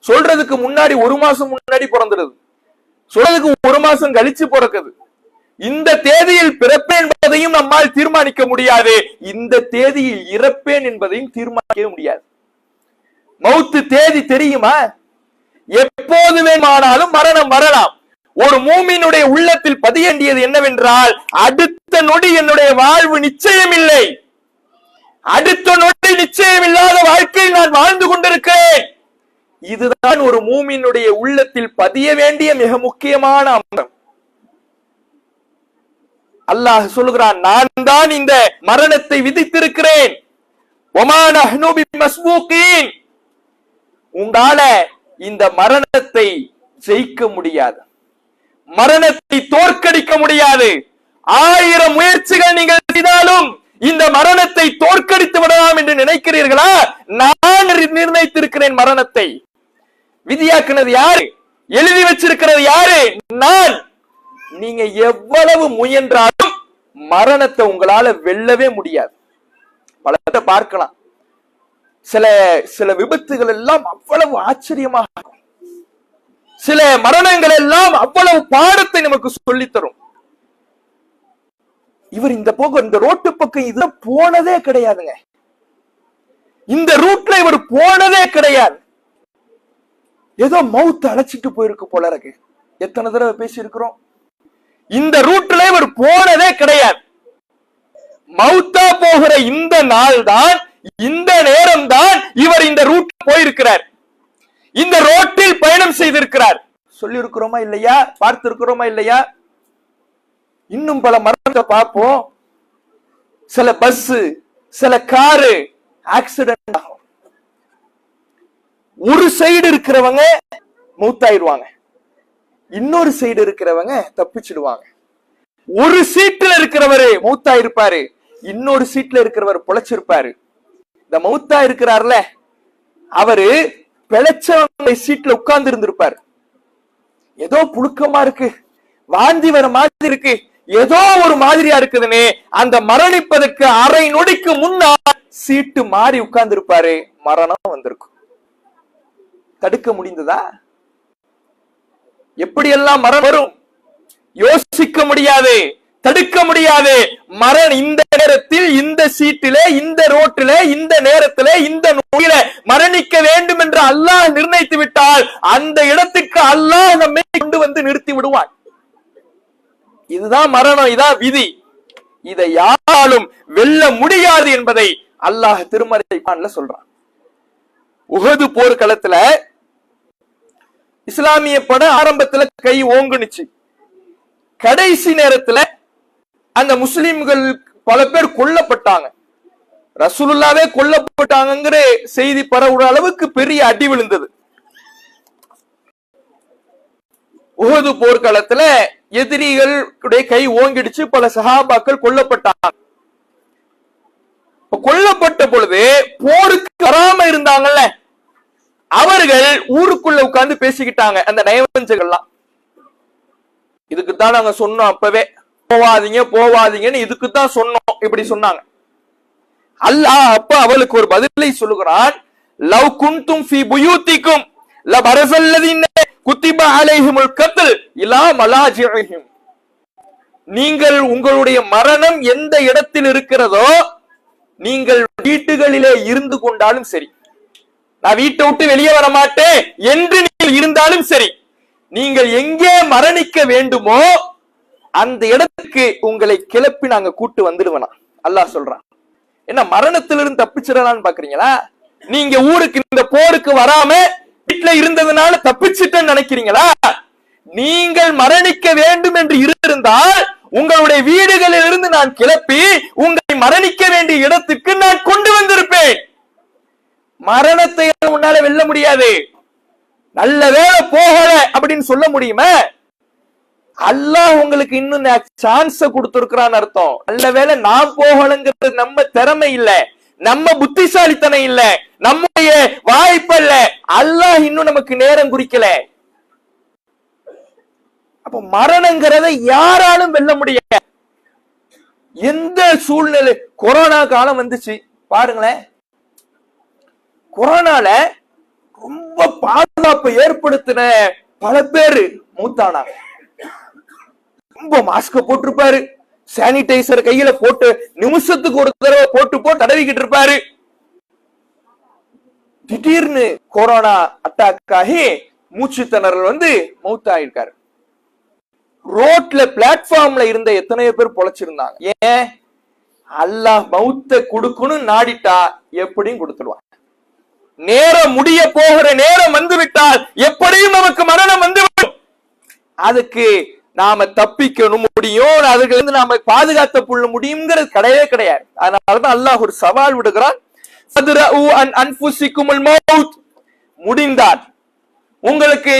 சொல்றதுக்கு முன்னாடி 1 மாசம் முன்னாடி பிறந்துடுது, சொல்றதுக்கு 1 மாசம் கழிச்சு பிறக்குது. இந்த தேதியில் பிறப்பேன் என்பதையும் நம்மால் தீர்மானிக்க முடியாது, இந்த தேதியில் இறப்பேன் என்பதையும் தீர்மானிக்க முடியாது. மௌத்து தேதி தெரியுமா? எப்போது வேண்டுமானாலும் மரணம் வரலாம். ஒரு மூமினுடைய உள்ளத்தில் பதிய வேண்டியது என்னவென்றால், அடுத்த நொடி என்னுடைய வாழ்வு நிச்சயம் இல்லை, அடுத்த நொடி நிச்சயம் இல்லாத வாழ்க்கையை நான் வாழ்ந்து கொண்டிருக்கிறேன். இதுதான் ஒரு மூமினுடைய உள்ளத்தில் பதிய வேண்டிய மிக முக்கியமான அம்சம். அல்லாஹ் சொல்லுகிறான், நான் தான் இந்த மரணத்தை விதித்திருக்கிறேன். வமா நஹ்னு பிமஸ்பூகீன், உங்களால இந்த மரணத்தை ஜெயிக்க முடியாது, மரணத்தை தோற்கடிக்க முடியாது. 1000 முயற்சிகள் நீங்கள் செய்தாலும் இந்த மரணத்தை தோற்கடித்து விடலாம் என்று நினைக்கிறீர்களா? நான் நிர்ணயித்திருக்கிறேன் மரணத்தை. விதியாக்குனது யாரு? எழுதி வச்சிருக்கிறது யாரு? நான். நீங்க எவ்வளவு முயன்றாலும் மரணத்தை உங்களால வெல்லவே முடியாது. பலத்தை பார்க்கலாம். சில விபத்துகள் எல்லாம் அவ்வளவு ஆச்சரியமாக இருக்கும், சில மரணங்கள் எல்லாம் அவ்வளவு பாடத்தை நமக்கு சொல்லித்தரும். இவர் இந்த ரோட்டு பக்கம் இது போனதே கிடையாதுங்க, இந்த ரூட்ல இவர் போனதே கிடையாது, ஏதோ மவுத் அழைச்சிட்டு போயிருக்கு போல இருக்கு. எத்தனை தடவை பேசி இருக்கிறோம், இந்த ரூட்ல இவர் போனதே கிடையாது. மவுத்தா போகிற இந்த நாள் தான், இந்த நேரம் தான் இவர் இந்த ரூட் போயிருக்கிறார், இந்த ரோட்டில் பயணம் செய்திருக்கிறார். சொல்லி இருக்கிறோமா இல்லையா? பார்த்து இருக்கிறோமா இல்லையா? இன்னும் பல மரணத்தை பார்ப்போம். சில பஸ், சில காரு ஆக்சிடென்ட் ஆகும். ஒரு சைடு இருக்கிறவங்க மூத்தாயிருவாங்க, இன்னொரு சைடு இருக்கிறவங்க தப்பிச்சிடுவாங்க. ஒரு சீட்ல இருக்கிறவரு மூத்தா இருப்பாரு, இன்னொரு சீட்ல இருக்கிறவர் பொழைச்சிருப்பாரு. இந்த மௌத்தா இருக்கிறார்ல, அவரு பிழைச்சவங்க சீட்ல உட்கார்ந்து இருந்திருப்பாரு. ஏதோ புழுக்கமா இருக்கு, வாந்தி வர மாதிரி இருக்கு, ஏதோ ஒரு மாதிரியா இருக்குதுன்னு அந்த மரணிப்பதற்கு அரை நொடிக்கு முன்னால் சீட்டு மாறி உட்கார்ந்து இருப்பாரு, மரணம் வந்திருக்கும். தடுக்க முடிந்ததா? எப்படியெல்லாம் மரணம் வரும் யோசிக்க முடியாது, தடுக்க முடியாது. மரணம் இந்த நேரத்தில், இந்த சீட்டிலே, இந்த ரோட்டிலே, இந்த நேரத்திலே, இந்த நோயில மரணிக்க வேண்டும் என்று அல்லாஹ் நிர்ணயித்து விட்டால் அந்த இடத்துக்கு அல்லாஹ் நம்மை கொண்டு வந்து நிறுத்தி விடுவான். இதுதான் மரணம், இதான் விதி. இதை யாராலும் வெல்ல முடியாது என்பதை அல்லாஹ் திருமறை குர்ஆன்ல சொல்றான். உஹது போர்க்களத்துல இஸ்லாமிய பட ஆரம்பத்துல கை ஓங்குனுச்சு. கடைசி நேரத்துல அந்த முஸ்லிம்கள் பல பேர் கொல்லப்பட்டாங்க. ரசூலுல்லாவே கொல்லப்பட்டாங்கிற செய்தி பரவுற அளவுக்கு பெரிய அடி விழுந்தது. உஹது போர்க்களத்துல எதிரிகளுடைய கை ஓங்கிடுச்சு, பல சஹாபாக்கள் கொல்லப்பட்டாங்க. கொல்லப்பட்ட பொழுது போருக்கு வராம இருந்தாங்கல்ல, அவர்கள் ஊருக்குள்ள உட்கார்ந்து பேசிக்கிட்டாங்க. அந்த நயவஞ்சகள்லாம் இதுக்குத்தான் நாங்க சொன்னோம், அப்பவே போவாதீங்க போவாதீங்கன்னு இதுக்குத்தான் சொன்னோம், இப்படி சொன்னாங்க. அல்லாஹ் அப்ப அவளுக்கு ஒரு பதிலை சொல்லுகிறான். லவ் குன்தும் ஃபீ புயூத்திக்கும் லபரஸல்லதீன குத்திப அலைஹிமுல் கத்ல் இலா மலாஜிஹிம். நீங்கள் உங்களுடைய மரணம் எந்த இடத்தில் இருக்கிறதோ, நீங்கள் வீட்டுகளிலே இருந்து கொண்டாலும் சரி, நான் வீட்டை விட்டு வெளியே வர மாட்டேன் என்று நீங்கள் இருந்தாலும் சரி, நீங்கள் எங்கே மரணிக்க வேண்டுமோ அந்த இடத்துக்கு உங்களை கிளப்பி நாங்க கூட்டு வந்துடுவேனா அல்லாஹ் சொல்றான். என்ன மரணத்திலிருந்து தப்பிச்சிடலான்னு பாக்குறீங்களா? நீங்க ஊருக்கு இந்த போருக்கு வராம வீட்டுல இருந்ததுனால தப்பிச்சிட்டேன்னு நினைக்கிறீங்களா? நீங்கள் மரணிக்க வேண்டும் என்று இருந்தால் உங்களுடைய வீடுகளில் இருந்து நான் கிளப்பி உங்களை மரணிக்க வேண்டிய இடத்துக்கு நான் கொண்டு வந்திருப்பேன். மரணத்தை உன்னால வெல்ல முடியாது. நல்ல வேளை போகல அப்படின்னு சொல்ல முடியுமா? அல்லாஹ் உங்களுக்கு இன்னும் சான்ஸ் கொடுத்திருக்கிறான் அர்த்தம். நல்ல வேளை நான் போகலங்கிறது நம்ம திறமை இல்ல, நம்ம புத்திசாலித்தனம் இல்ல, நம்முடைய வாய்ப்பு இல்ல, அல்லாஹ் இன்னும் நமக்கு நேரம் குறிக்கல. அப்ப மரணங்கிறதை யாராலும் வெல்ல முடியாது. எந்த சூழ்நிலை, கொரோனா காலம் வந்துச்சு பாருங்களேன். கொரோனால ரொம்ப பாதுகாப்பு ஏற்படுத்தின பல பேரு மூத்தானாங்க. ரொம்ப மாஸ்க போட்டிருப்பாரு, சானிடைசர் கையில போட்டு நிமிஷத்துக்கு ஒரு தடவை போட்டு தடவிக்கிட்டு இருப்பாரு. திடீர்னு கொரோனா அட்டாக் ஆகி மூச்சு திணறல் வந்து மௌத்தாயிருக்காரு. ரோட்ல பிளாட்ஃபார்ம்ல இருந்த எத்தனையோ பேர் பொழைச்சிருந்தாங்க. ஏன்? அல்லாஹ் மௌத்த கொடுக்கணும் நாடிட்டா எப்படியும் கொடுத்துடுவான். நேரம் முடிய போகிற நேரம் வந்துவிட்டால் எப்படியும் நமக்கு மரணம் வந்துவிடும். அதுக்கு நாம தப்பிக்கணும் முடியும், அதுக்கு வந்து நாம பாதுகாத்த புள்ள முடியுங்கிறது கிடையவே கிடையாது. அதனாலதான் அல்லாஹ் ஒரு சவால் விடுகிறான். முடிந்தால் உங்களுக்கு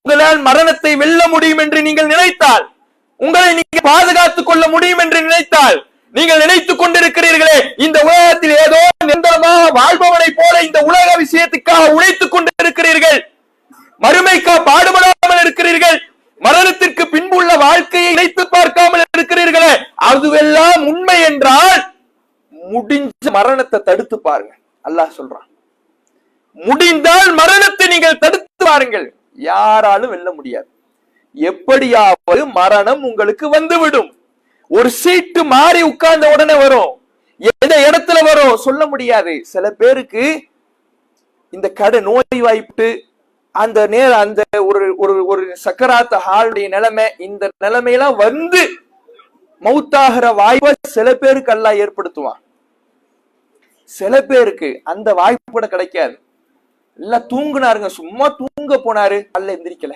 உங்களால் மரணத்தை வெல்ல முடியும் என்று நீங்கள் நினைத்தால், உங்களை நீங்க பாதுகாத்துக் கொள்ள முடியும் என்று நினைத்தால், நீங்கள் நினைத்துக் கொண்டிருக்கிறீர்களே இந்த உலகத்தில் ஏதோ நிரந்தரமாக வாழ்பவனை போல இந்த உலக விஷயத்துக்காக உழைத்துக் கொண்டிருக்கிறீர்கள், மறுமைக்காக பாடுபடாமல் இருக்கிறீர்கள், மரணத்திற்கு பின்புள்ள வாழ்க்கையை நினைத்து பார்க்காமல் இருக்கிறீர்களே, அதுவெல்லாம் உண்மை என்றால் முடிஞ்ச மரணத்தை தடுத்து பாருங்க. அல்லாஹ் சொல்றான், முடிந்தால் மரணத்தை நீங்கள் தடுத்து பாருங்கள். யாராலும் வெல்ல முடியாது. எப்படியாவது மரணம் உங்களுக்கு வந்துவிடும். ஒரு சீட்டு மாறி உட்கார்ந்த உடனே வரும், எந்த இடத்துல வரும் சொல்ல முடியாது. சில பேருக்கு இந்த கடை நோய் வாய்ப்பு, அந்த நேரம் அந்த ஒரு சக்கராத்த ஹாலுடைய நிலைமை, இந்த நிலைமையெல்லாம் வந்து மௌத்தாகிற வாய்ப்பை சில பேருக்கு அல்லாஹ் ஏற்படுத்துவான். சில பேருக்கு அந்த வாய்ப்பு கூட கிடைக்காது. எல்லாம் தூங்குனாருங்க, சும்மா தூங்க போனாரு, அல்ல எந்திரிக்கல,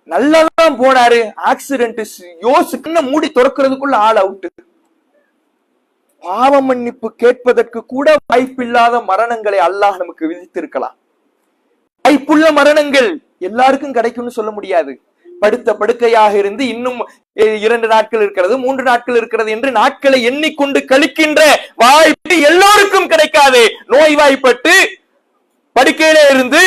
நல்லாதான் போனாரு, ஆக்சிடென்ட் யோசிக்க மூடி துறக்கிறதுக்குள்ள ஆள் அவுட்டு. பாவ மன்னிப்பு கேட்பதற்கு கூட வாய்ப்பில்லாத மரணங்களை அல்லாஹ் நமக்கு விதித்திருக்கலாம். வாய்ப்புள்ள மரணங்கள் எல்லாருக்கும் கிடைக்கும்னு சொல்ல முடியாது. படுத்த படுக்கையாக இருந்து இன்னும் 2 நாட்கள் இருக்கிறது, 3 நாட்கள் இருக்கிறது என்று நாட்களை எண்ணிக்கொண்டு கழிக்கின்ற வாய்ப்பு எல்லோருக்கும் கிடைக்காது. நோய் வாய்ப்பட்டு படுக்கையில இருந்து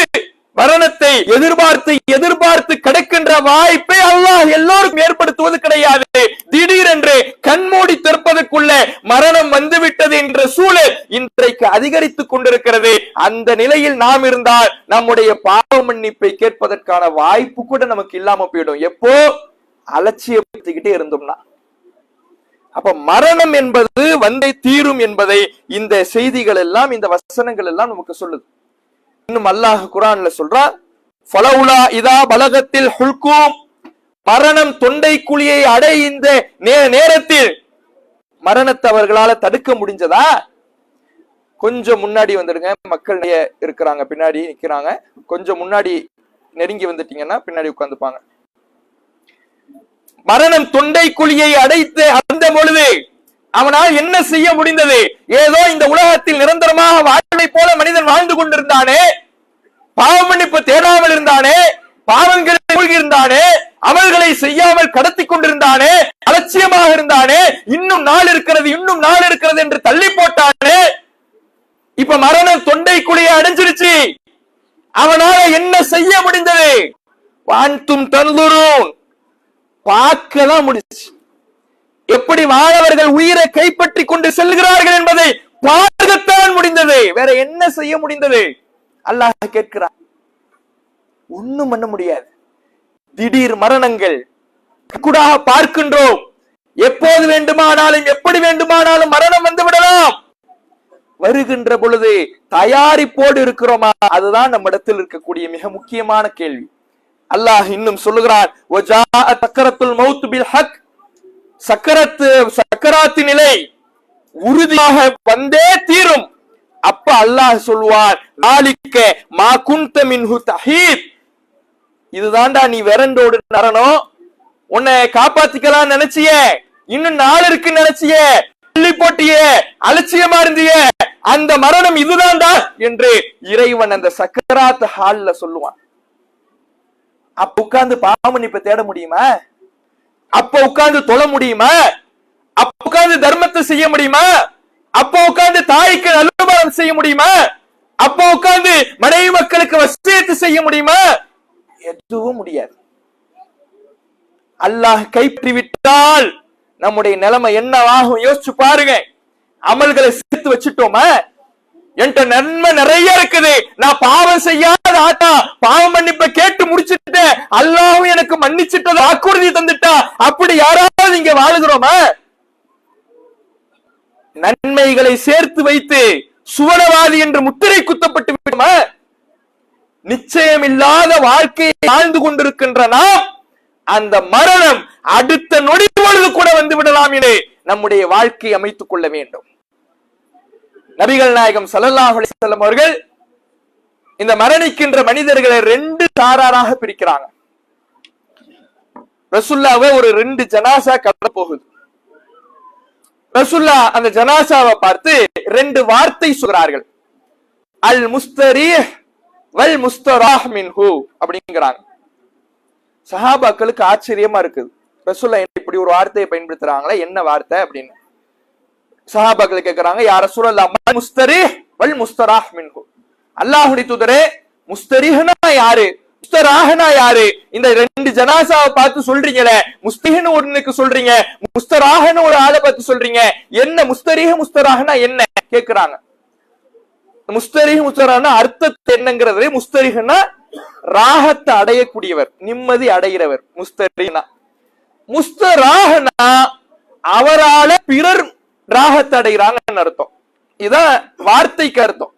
மரணத்தை எதிர்பார்த்து எதிர்பார்த்து கிடைக்கின்ற வாய்ப்பை அல்லாஹ் எல்லோருக்கும் ஏற்படுத்துவது கிடையாது. திடீரென்று கண்மூடி திறப்பதற்குள்ள மரணம் வந்துவிட்டது என்ற சூழல் இன்றைக்கு அதிகரித்துக் கொண்டிருக்கிறது. அந்த நிலையில் நாம் இருந்தால் நம்முடைய பாவ மன்னிப்பை கேட்பதற்கான வாய்ப்பு கூட நமக்கு இல்லாம போயிடும். எப்போ அலட்சியப்படுத்திக்கிட்டே இருந்தோம்னா. அப்ப மரணம் என்பது வந்தே தீரும் என்பதை இந்த செய்திகள் எல்லாம், இந்த வசனங்கள் எல்லாம் நமக்கு சொல்லுது. இன்னும் அல்லாஹ் குர்ஆன்ல சொல்றான், ஃபலவுலா இதா பலகத்தில் ஹுல்கும், மரணம் தொண்டை குழியை அடைந்த நேரத்தில் மரணத்தை அவர்களால தடுக்க முடிஞ்சதா? கொஞ்சம் முன்னாடி வந்துடுங்க, மக்கள் இருக்கிறாங்க, பின்னாடி நிக்கிறாங்க. கொஞ்சம் முன்னாடி நெருங்கி வந்துட்டீங்கன்னா பின்னாடி உட்கார்ந்துப்பாங்க. மரணம் தொண்டை குழியை அடைத்து அந்த பொழுது அவனால் என்ன செய்ய முடிந்தது? ஏதோ இந்த உலகத்தில் நிரந்தரமாக வாழ்வை போல மனிதன் வாழ்ந்து கொண்டிருந்தானே, பாவ மன்னிப்பு தேடாமல் இருந்தானே, பாவங்களை மூழ்கியிருந்தானே, அமல்களை செய்யாமல் கடத்தி கொண்டிருந்தானே, அலட்சியமாக இருந்தானே, இன்னும் நாள் இருக்கிறது இன்னும் நாள் இருக்கிறது என்று தள்ளி போட்டானே. இப்ப மரணம் தொண்டை குழியை அடைஞ்சிருச்சு. அவனால என்ன செய்ய முடிந்தது? வான்தும் தந்துரும், பார்க்கலாம் முடிச்சு. எப்படி வாழவர்கள் உயிரை கைப்பற்றி கொண்டு செல்கிறார்கள் என்பதை பார்க்கத்தான் முடிந்தது. வேற என்ன செய்ய முடிந்தது? அல்லாஹ் கேட்கிறான். ஒண்ணும் பண்ண முடியாது. திடீர் மரணங்கள் கூட பார்க்கின்றோம். எப்போது வேண்டுமானாலும் எப்படி வேண்டுமானாலும் மரணம் வந்து விடலாம். வருகின்ற பொழுது தயாரிப்போடு இருக்கிறோமா? அதுதான் நம்மிடத்தில் இருக்கக்கூடிய மிக முக்கியமான கேள்வி. அல்லாஹ் இன்னும் சொல்லுகிறான், சக்கராத்து நிலை உறுதியாக வந்தே தீரும். அப்ப அல்லாஹ் சொல்வான், இதுதான்டா நீ விரண்டோடு நரணும், உன்னை காப்பாத்திக்கலாம் நினைச்சிய, இன்னும் நாள் இருக்கு நினைச்சிய, தள்ளி போட்டிய, அலட்சியமா இருந்திய, அந்த மரணம் இதுதான்டா என்று இறைவன் அந்த சக்கராத் ஹால்ல சொல்லுவான். அப்ப உட்கார்ந்து பாவ மன்னிப்பை தேட முடியுமா? அப்ப உட்கார்ந்து தொழ முடியுமா? அப்ப உட்கார்ந்து தர்மத்தை செய்ய முடியுமா? அப்ப உட்கார்ந்து தாய்க்கு நல்லுபகாரம் செய்ய முடியுமா? அப்ப உட்கார்ந்து மனைவி மக்களுக்கு வசியத்து செய்ய முடியுமா? எதுவும் முடியாது. அல்லாஹ் கைப்பற்றி விட்டால் நம்முடைய நிலைமை என்னவாகும் யோசிச்சு பாருங்க. அமல்களை சேர்த்து வச்சுட்டோமா? என்கிட்ட நன்மை நிறைய இருக்குது, நான் பாவம் செய்யாத ஆட்டா, பாவ மன்னிப்பை கேட்டு முடிச்சுட்டேன், அல்லாஹ்வும் எனக்கு மன்னிச்சுட்டது வாக்குறுதி தந்துட்டா, அப்படி யாராவது இங்க வாழுகிறோமா? நன்மைகளை சேர்த்து வைத்து சுவனவாதி என்று முத்திரை குத்தப்பட்டு விடுமா? நிச்சயமில்லாத வாழ்க்கையை வாழ்ந்து கொண்டிருக்கின்ற நாம் அந்த மரணம் அடுத்த நொடி பொழுது கூட வந்து விடலாம் என நம்முடைய வாழ்க்கையை அமைத்துக் கொள்ள வேண்டும். நபிகள் நாயகம் ஸல்லல்லாஹு அலைஹி வஸல்லம் அவர்கள் இந்த மரணிக்கின்ற மனிதர்களை 2 சாராராக பிரிக்கிறாங்க. ரசூலுல்லாஹ்வை ஒரு 2 ஜனாசா கடந்து போகுது. ரசூலுல்லாஹ் அந்த ஜனாசாவை பார்த்து 2 வார்த்தை சொல்றார்கள், அல் முஸ்தரீஹ் வல் முஸ்தராஹ் மின்ஹு அப்படிங்கிறாங்க. சஹாபாக்களுக்கு ஆச்சரியமா இருக்குது, ரசூலுல்லாஹ் இப்படி ஒரு வார்த்தையை பயன்படுத்துறாங்களே, என்ன வார்த்தை அப்படின்னு. சஹாபாக்கள் கேட்கிறாங்க, யா ரசூலல்லாஹ் மல் முஸ்தரீஹ் வல் முஸ்தராஹ் மின்ஹு, அல்லாஹ்வுடைய தூதரே முஸ்தரீஹ்னா யாரு, முஸ்தராஹ்னா யாரு? இந்த 2 ஜனாசாவை பார்த்து சொல்றீங்களே, முஸ்தரீஹ்னு ஒண்ணுக்கு சொல்றீங்க, முஸ்தராஹ்னு ஒரு ஆளை பார்த்து சொல்றீங்க, என்ன முஸ்தரீஹ் முஸ்தராஹ்னா என்ன கேக்குறாங்க. முஸ்தரீஹ் முஸ்தராஹ்னா அர்த்தத்தை என்னங்கிறது, முஸ்தரீஹ்னா ராகத்தை அடையக்கூடியவர், நிம்மதி அடைகிறவர் முஸ்தரீஹ்னா. முஸ்தராஹ்னா அவரால பிறர் ராகத்தை அடைகிறாங்கன்னு அர்த்தம். இதான் வார்த்தைக்கு அர்த்தம்.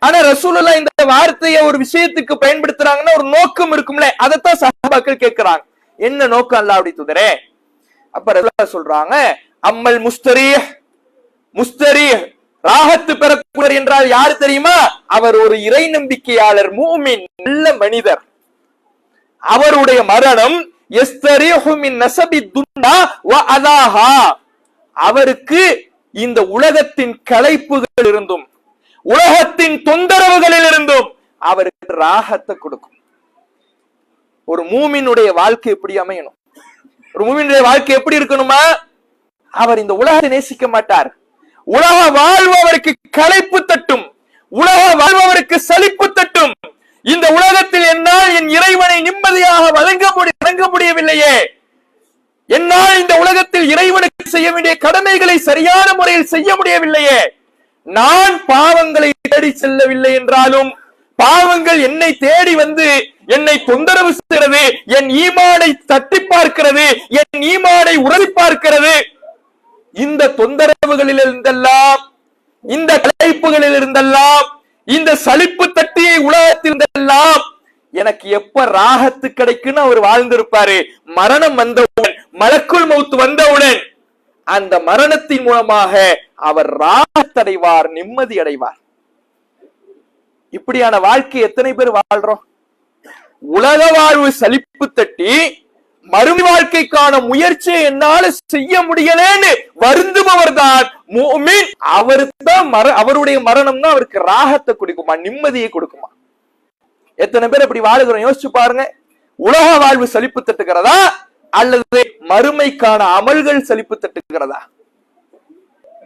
ஆனா ரசூலுல்லாஹ் இந்த வார்த்தையை ஒரு விஷயத்துக்கு பயன்படுத்துறாங்கன்னா ஒரு நோக்கம் இருக்கும்ல, அதைத்தான் சஹாபாக்கள் கேட்கிறாங்க. என்ன நோக்கம் அல்லாஹ்வுடைய தூதரே? அப்ப ரசூலுல்லாஹ் சொல்றாங்க, அம்மல் முஸ்தரீஹ், முஸ்தரீஹ் ராகத்து பெறக்கூடியவர் என்றால் யாரு தெரியுமா? அவர் ஒரு இறை நம்பிக்கையாளர், மூமின், நல்ல மனிதர். அவருடைய மரணம் யஸ்தரீஹு மின் நஸபி துன்யா வ அதாஹா, அவருக்கு இந்த உலகத்தின் களைப்புகள் இருந்தும் உலகத்தின் தொந்தரவுகளில் இருந்தும் அவருக்கு ராகத்தை கொடுக்கும். ஒரு மூமினுடைய வாழ்க்கை எப்படி அமையணும்? ஒரு மூமினுடைய வாழ்க்கை எப்படி இருக்கணுமா? அவர் இந்த உலகத்தை நேசிக்க மாட்டார். உலக வாழ்வு அவருக்கு களைப்பு தட்டும், உலக வாழ்வு அவருக்கு சலிப்பு தட்டும். இந்த உலகத்தில் என்னால் என் இறைவனை நிம்மதியாக வழங்க முடியவில்லையே, என்னால் இந்த உலகத்தில் இறைவனுக்கு செய்ய வேண்டிய கடமைகளை சரியான முறையில் செய்ய முடியவில்லையே, நான் பாவங்களை தேடி செல்லவில்லை என்றாலும் பாவங்கள் என்னை தேடி வந்து என்னை தொந்தரவு செய்கிறது, என் ஈமானை தட்டி பார்க்கிறது, என் ஈமானை உறுதி பார்க்கிறது. இந்த தொந்தரவுகளில் இருந்தெல்லாம், இந்த களைப்புகளில் இருந்தெல்லாம், இந்த சலிப்பு தட்டியை உலகத்தில் இருந்தெல்லாம் எனக்கு எப்ப ராகத்து கிடைக்குன்னு அவர் வாழ்ந்திருப்பாரு. மரணம் வந்தவுடன், மலக்குல் மௌத் வந்தவுடன் அந்த மரணத்தின் மூலமாக அவர் ராகத்தடைவார், நிம்மதி அடைவார். இப்படியான வாழ்க்கை எத்தனை பேர் வாழ்றோம்? உலக வாழ்வு சலிப்பு தட்டி மறுமை வாழ்க்கைக்கான முயற்சியை என்னால செய்ய முடியலன்னு வருந்துபவர் தான் முஃமின். அவருடைய மரணம் தான் அவருக்கு ராகத்தை கொடுக்குமா, நிம்மதியை கொடுக்குமா? எத்தனை பேர் இப்படி வாழுகிறோம் யோசிச்சு பாருங்க. உலக வாழ்வு சலிப்பு தட்டுகிறதா அல்லது மறுமைக்கான அமல்கள் சலிப்பு தட்டுகிறதா?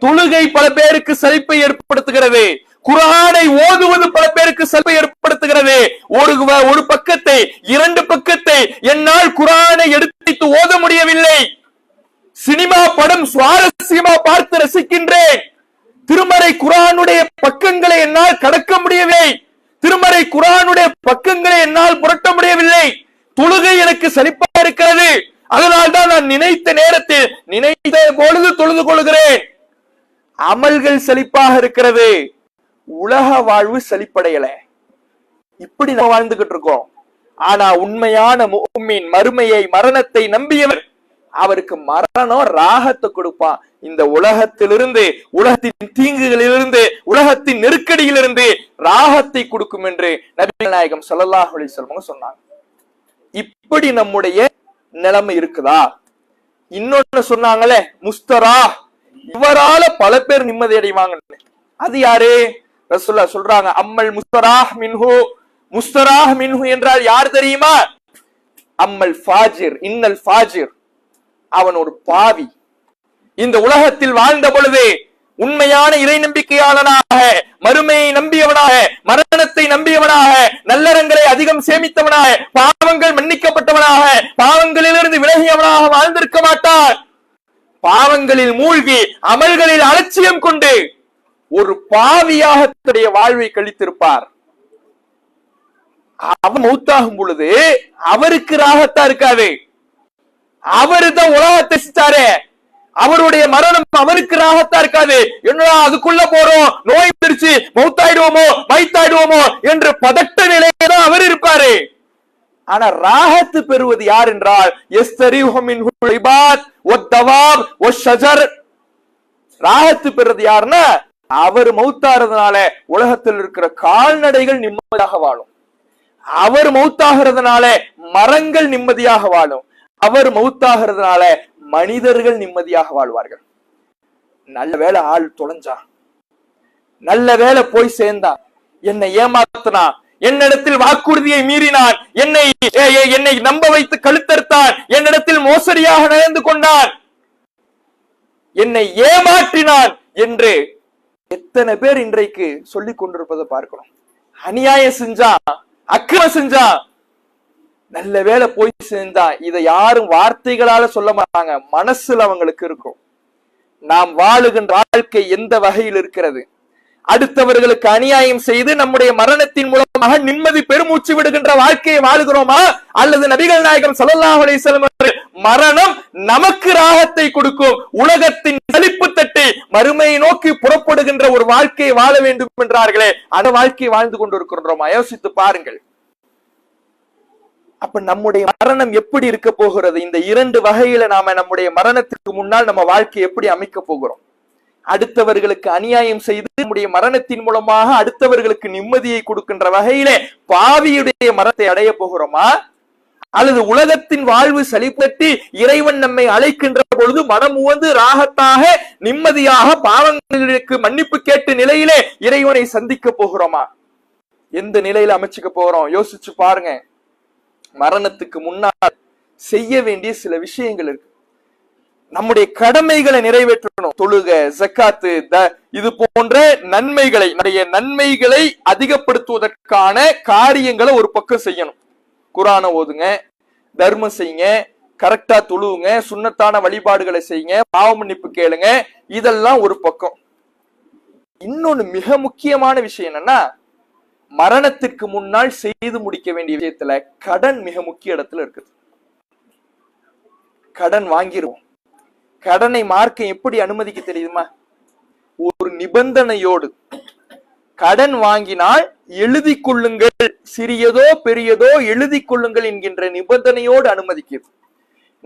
தொழுகை பல பேருக்கு சலிப்பை ஏற்படுத்துகிறது, குர்ஆனை ஓதுவது பல பேருக்கு சலிப்பை ஏற்படுத்துகிறது. ஒரு பக்கத்தை, இரண்டு பக்கத்தை என்னால் குர்ஆனை எடுத்து ஓத முடியவில்லை. சினிமா படம் சுவாரஸ்யமா பார்த்து ரசிக்கின்றேன், திருமறை குர்ஆனுடைய பக்கங்களை என்னால் கடக்க முடியவில்லை, திருமறை குர்ஆனுடைய பக்கங்களை என்னால் புரட்ட முடியவில்லை. தொழுகை எனக்கு சலிப்பா இருக்கிறது, அதனால்தான் நான் நினைத்த நேரத்தில் நினைத்த பொழுது தொழுது கொள்கிறேன். அமல்கள் சலிப்பாக இருக்கிறது, உலக வாழ்வு சலிப்படையல. இப்படி நம்ம வாழ்ந்துகிட்டு இருக்கோம். ஆனா உண்மையான முஃமின், மறுமையை, மரணத்தை நம்பியவர், அவருக்கு மரணம் ராகத்தை கொடுப்பான். இந்த உலகத்திலிருந்து, உலகத்தின் தீங்குகளிலிருந்து, உலகத்தின் நெருக்கடியிலிருந்து ராகத்தை கொடுக்கும் என்று நபிகள் நாயகம் ஸல்லல்லாஹு அலைஹி வஸல்லம் சொன்னாங்க. இப்படி நம்முடைய நிலைமை இருக்குதா? இன்னொன்னு சொன்னாங்களே முஸ்தரா, இவரால பல பேர் நிம்மதி அடைவாங்க. அது யாரு? ரசூலுல்லாஹ் சொல்றாங்க, அம்மல் முஸ்தராஹ் மின்ஹு. முஸ்தராஹ் மின்ஹு என்றால் யார் தெரியுமா? அம்மல் ஃபாஜிர், இன்னல் ஃபாஜிர், அவன் ஒரு பாவி. இந்த உலகத்தில் வாழ்ந்த பொழுது உண்மையான இறை நம்பிக்கையாளனாக, மறுமையை நம்பியவனாக, மரணத்தை நம்பியவனாக, நல்லறங்களை அதிகம் சேமித்தவனாக, பாவங்கள் மன்னிக்கப்பட்டவனாக, பாவங்களிலிருந்து விலகியவனாக வாழ்ந்திருக்க மாட்டார். பாவங்களில் மூழ்கி அமல்களில் அலட்சியம் கொண்டு ஒரு பாவியாக தன்னுடைய வாழ்வை கழித்திருப்பார். அவர் மௌத்தாகும் பொழுது அவருக்கு ராகத்தா இருக்காது. அவரு தான் உலகத்தை செஞ்சாரு, அவருடைய மரணம் அவருக்கு ராகத்தா இருக்காது. என்னடா அதுக்குள்ள போறோம், நோய் பிடிச்சு மௌத்தாயிடுவோமோ மைத்தாயிடுவோமோ என்று பதட்ட நிலையில தான் அவர் இருப்பாரு. ஆனா ராகத்து பெறுவது யார் என்றால் ராகத்து பெறுவது யாருன்னா, அவர் மௌத்தாகிறதுனால உலகத்தில் இருக்கிற கால்நடைகள் நிம்மதியாக வாழும், அவர் மௌத்தாகிறதுனால மரங்கள் நிம்மதியாக வாழும், அவர் மௌத்தாகிறதுனால மனிதர்கள் நிம்மதியாக வாழ்வார்கள். நல்ல வேலை ஆள் தொலைஞ்சா, நல்ல வேலை போய் சேர்ந்தா, என்னை ஏமாத்தினா, என்னிடத்தில் வாக்குறுதியை மீறினான், என்னை நம்ப வைத்து கழுத்தறுத்தான், என்னிடத்தில் மோசடியாக நடந்து கொண்டான், என்னை ஏமாற்றினான் என்று எத்தனை பேர் இன்றைக்கு சொல்லிக் கொண்டிருப்பதை பார்க்கிறோம். அநியாயம் செஞ்சா, அக்கிரமம் செஞ்சா, நல்ல வேலை போய் சேர்ந்தா, இதை யாரும் வார்த்தைகளால சொல்ல மாட்டாங்க, மனசுல அவங்களுக்கு இருக்கும். நாம் வாழுகின்ற வாழ்க்கை எந்த வகையில் இருக்கிறது? அடுத்தவர்களுக்கு அநியாயம் செய்து நம்முடைய மரணத்தின் மூலமாக நிம்மதி பெருமூச்சு விடுகின்ற வாழ்க்கையை வாழுகிறோமா? அல்லது நபிகள் நாயகம் ஸல்லல்லாஹு அலைஹி வஸல்லம் மரணம் நமக்கு ராகத்தை கொடுக்கும், உலகத்தின் சலிப்பு தட்டி மறுமையை நோக்கி புறப்படுகின்ற ஒரு வாழ்க்கையை வாழ வேண்டும் என்றார்களே, அந்த வாழ்க்கையை வாழ்ந்து கொண்டிருக்கின்றோமா? யோசித்து பாருங்கள். அப்ப நம்முடைய மரணம் எப்படி இருக்க போகிறது? இந்த இரண்டு வகையில நாம நம்முடைய மரணத்துக்கு முன்னால் நம்ம வாழ்க்கையை எப்படி அமைக்க போகிறோம்? அடுத்தவர்களுக்கு அநியாயம் செய்து நம்முடைய மரணத்தின் மூலமாக அடுத்தவர்களுக்கு நிம்மதியை கொடுக்கின்ற வகையிலே பாவியுடைய மரணத்தை அடைய போகிறோமா? அல்லது உலகத்தின் வாழ்வு சலிப்பட்டி இறைவன் நம்மை அழைக்கின்ற பொழுது மனம் உவந்து ராகத்தாக நிம்மதியாக பாவங்களுக்கு மன்னிப்பு கேட்டு நிலையிலே இறைவனை சந்திக்க போகிறோமா? எந்த நிலையில அமைச்சுக்க போகிறோம்? யோசிச்சு பாருங்க. மரணத்துக்கு முன்னால் செய்ய வேண்டிய சில விஷயங்கள் இருக்கு. நம்முடைய கடமைகளை நிறைவேற்றணும். தொழுக, ஜக்காத்து, இது போன்ற நன்மைகளை, நிறைய நன்மைகளை அதிகப்படுத்துவதற்கான காரியங்களை ஒரு பக்கம் செய்யணும். குர்ஆனை ஓதுங்க, தர்மம் செய்யுங்க, கரெக்டா தொழுவுங்க, சுன்னத்தான வழிபாடுகளை செய்யுங்க, பாவ மன்னிப்பு கேளுங்க, இதெல்லாம் ஒரு பக்கம். இன்னொன்னு மிக முக்கியமான விஷயம் என்னன்னா, மரணத்திற்கு முன்னால் செய்து முடிக்க வேண்டிய விஷயத்துல கடன் மிக முக்கிய இடத்துல இருக்குது. கடன் வாங்கிருவோம். கடனை மார்க்கம் எப்படி அனுமதிக்க தெரியுமா? ஒரு நிபந்தனையோடு. கடன் வாங்கினால் எழுதி கொள்ளுங்கள், சிறியதோ பெரியதோ எழுதி கொள்ளுங்கள் என்கின்ற நிபந்தனையோடு அனுமதிக்கிறது.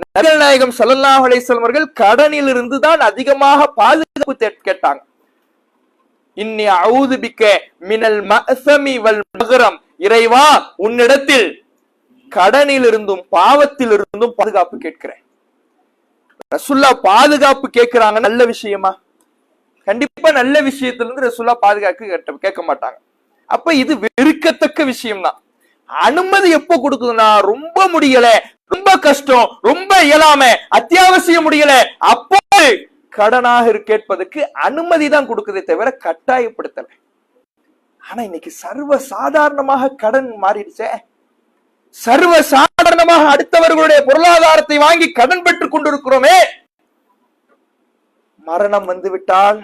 நபிகள் நாயகம் ஸல்லல்லாஹு அலைஹி வஸல்லம் அவர்கள் கடனில் இருந்து தான் அதிகமாக பாதுகாப்பு கேட்டாங்க. இன்னி அஊது பிக்க மினல் மஅஸமி வல் மக்ரம், இறைவா உன்னிடத்தில் கடனில் இருந்தும் பாவத்தில் இருந்தும் பாதுகாப்பு கேட்கிறேன். ரசூலுல்லாஹ் பாதுகாப்பு கேட்கிறாங்க, நல்ல விஷயமா? கண்டிப்பா நல்ல விஷயத்திலிருந்து ரசூலுல்லாஹ் பாதுகாப்பு கேட்க மாட்டாங்க. அப்ப இது வெறுக்கத்தக்க விஷயம் தான். அனுமதி எப்ப கொடுக்குதுன்னா, ரொம்ப முடியல, ரொம்ப கஷ்டம், ரொம்ப இயலாம, அத்தியாவசியம் முடியல, அப்போ கடனாக கேட்பதற்கு அனுமதி தான் கொடுக்குதே தவிர கட்டாயப்படுத்தல. ஆனா இன்னைக்கு சர்வ சாதாரணமாக கடன் மாறிடுச்சே. சர்வ சாதாரணமாக அடுத்தவர்களுடைய பொருளாதாரத்தை வாங்கி கடன் பெற்றுக் கொண்டிருக்கிறோமே. மரணம் வந்து விட்டால்,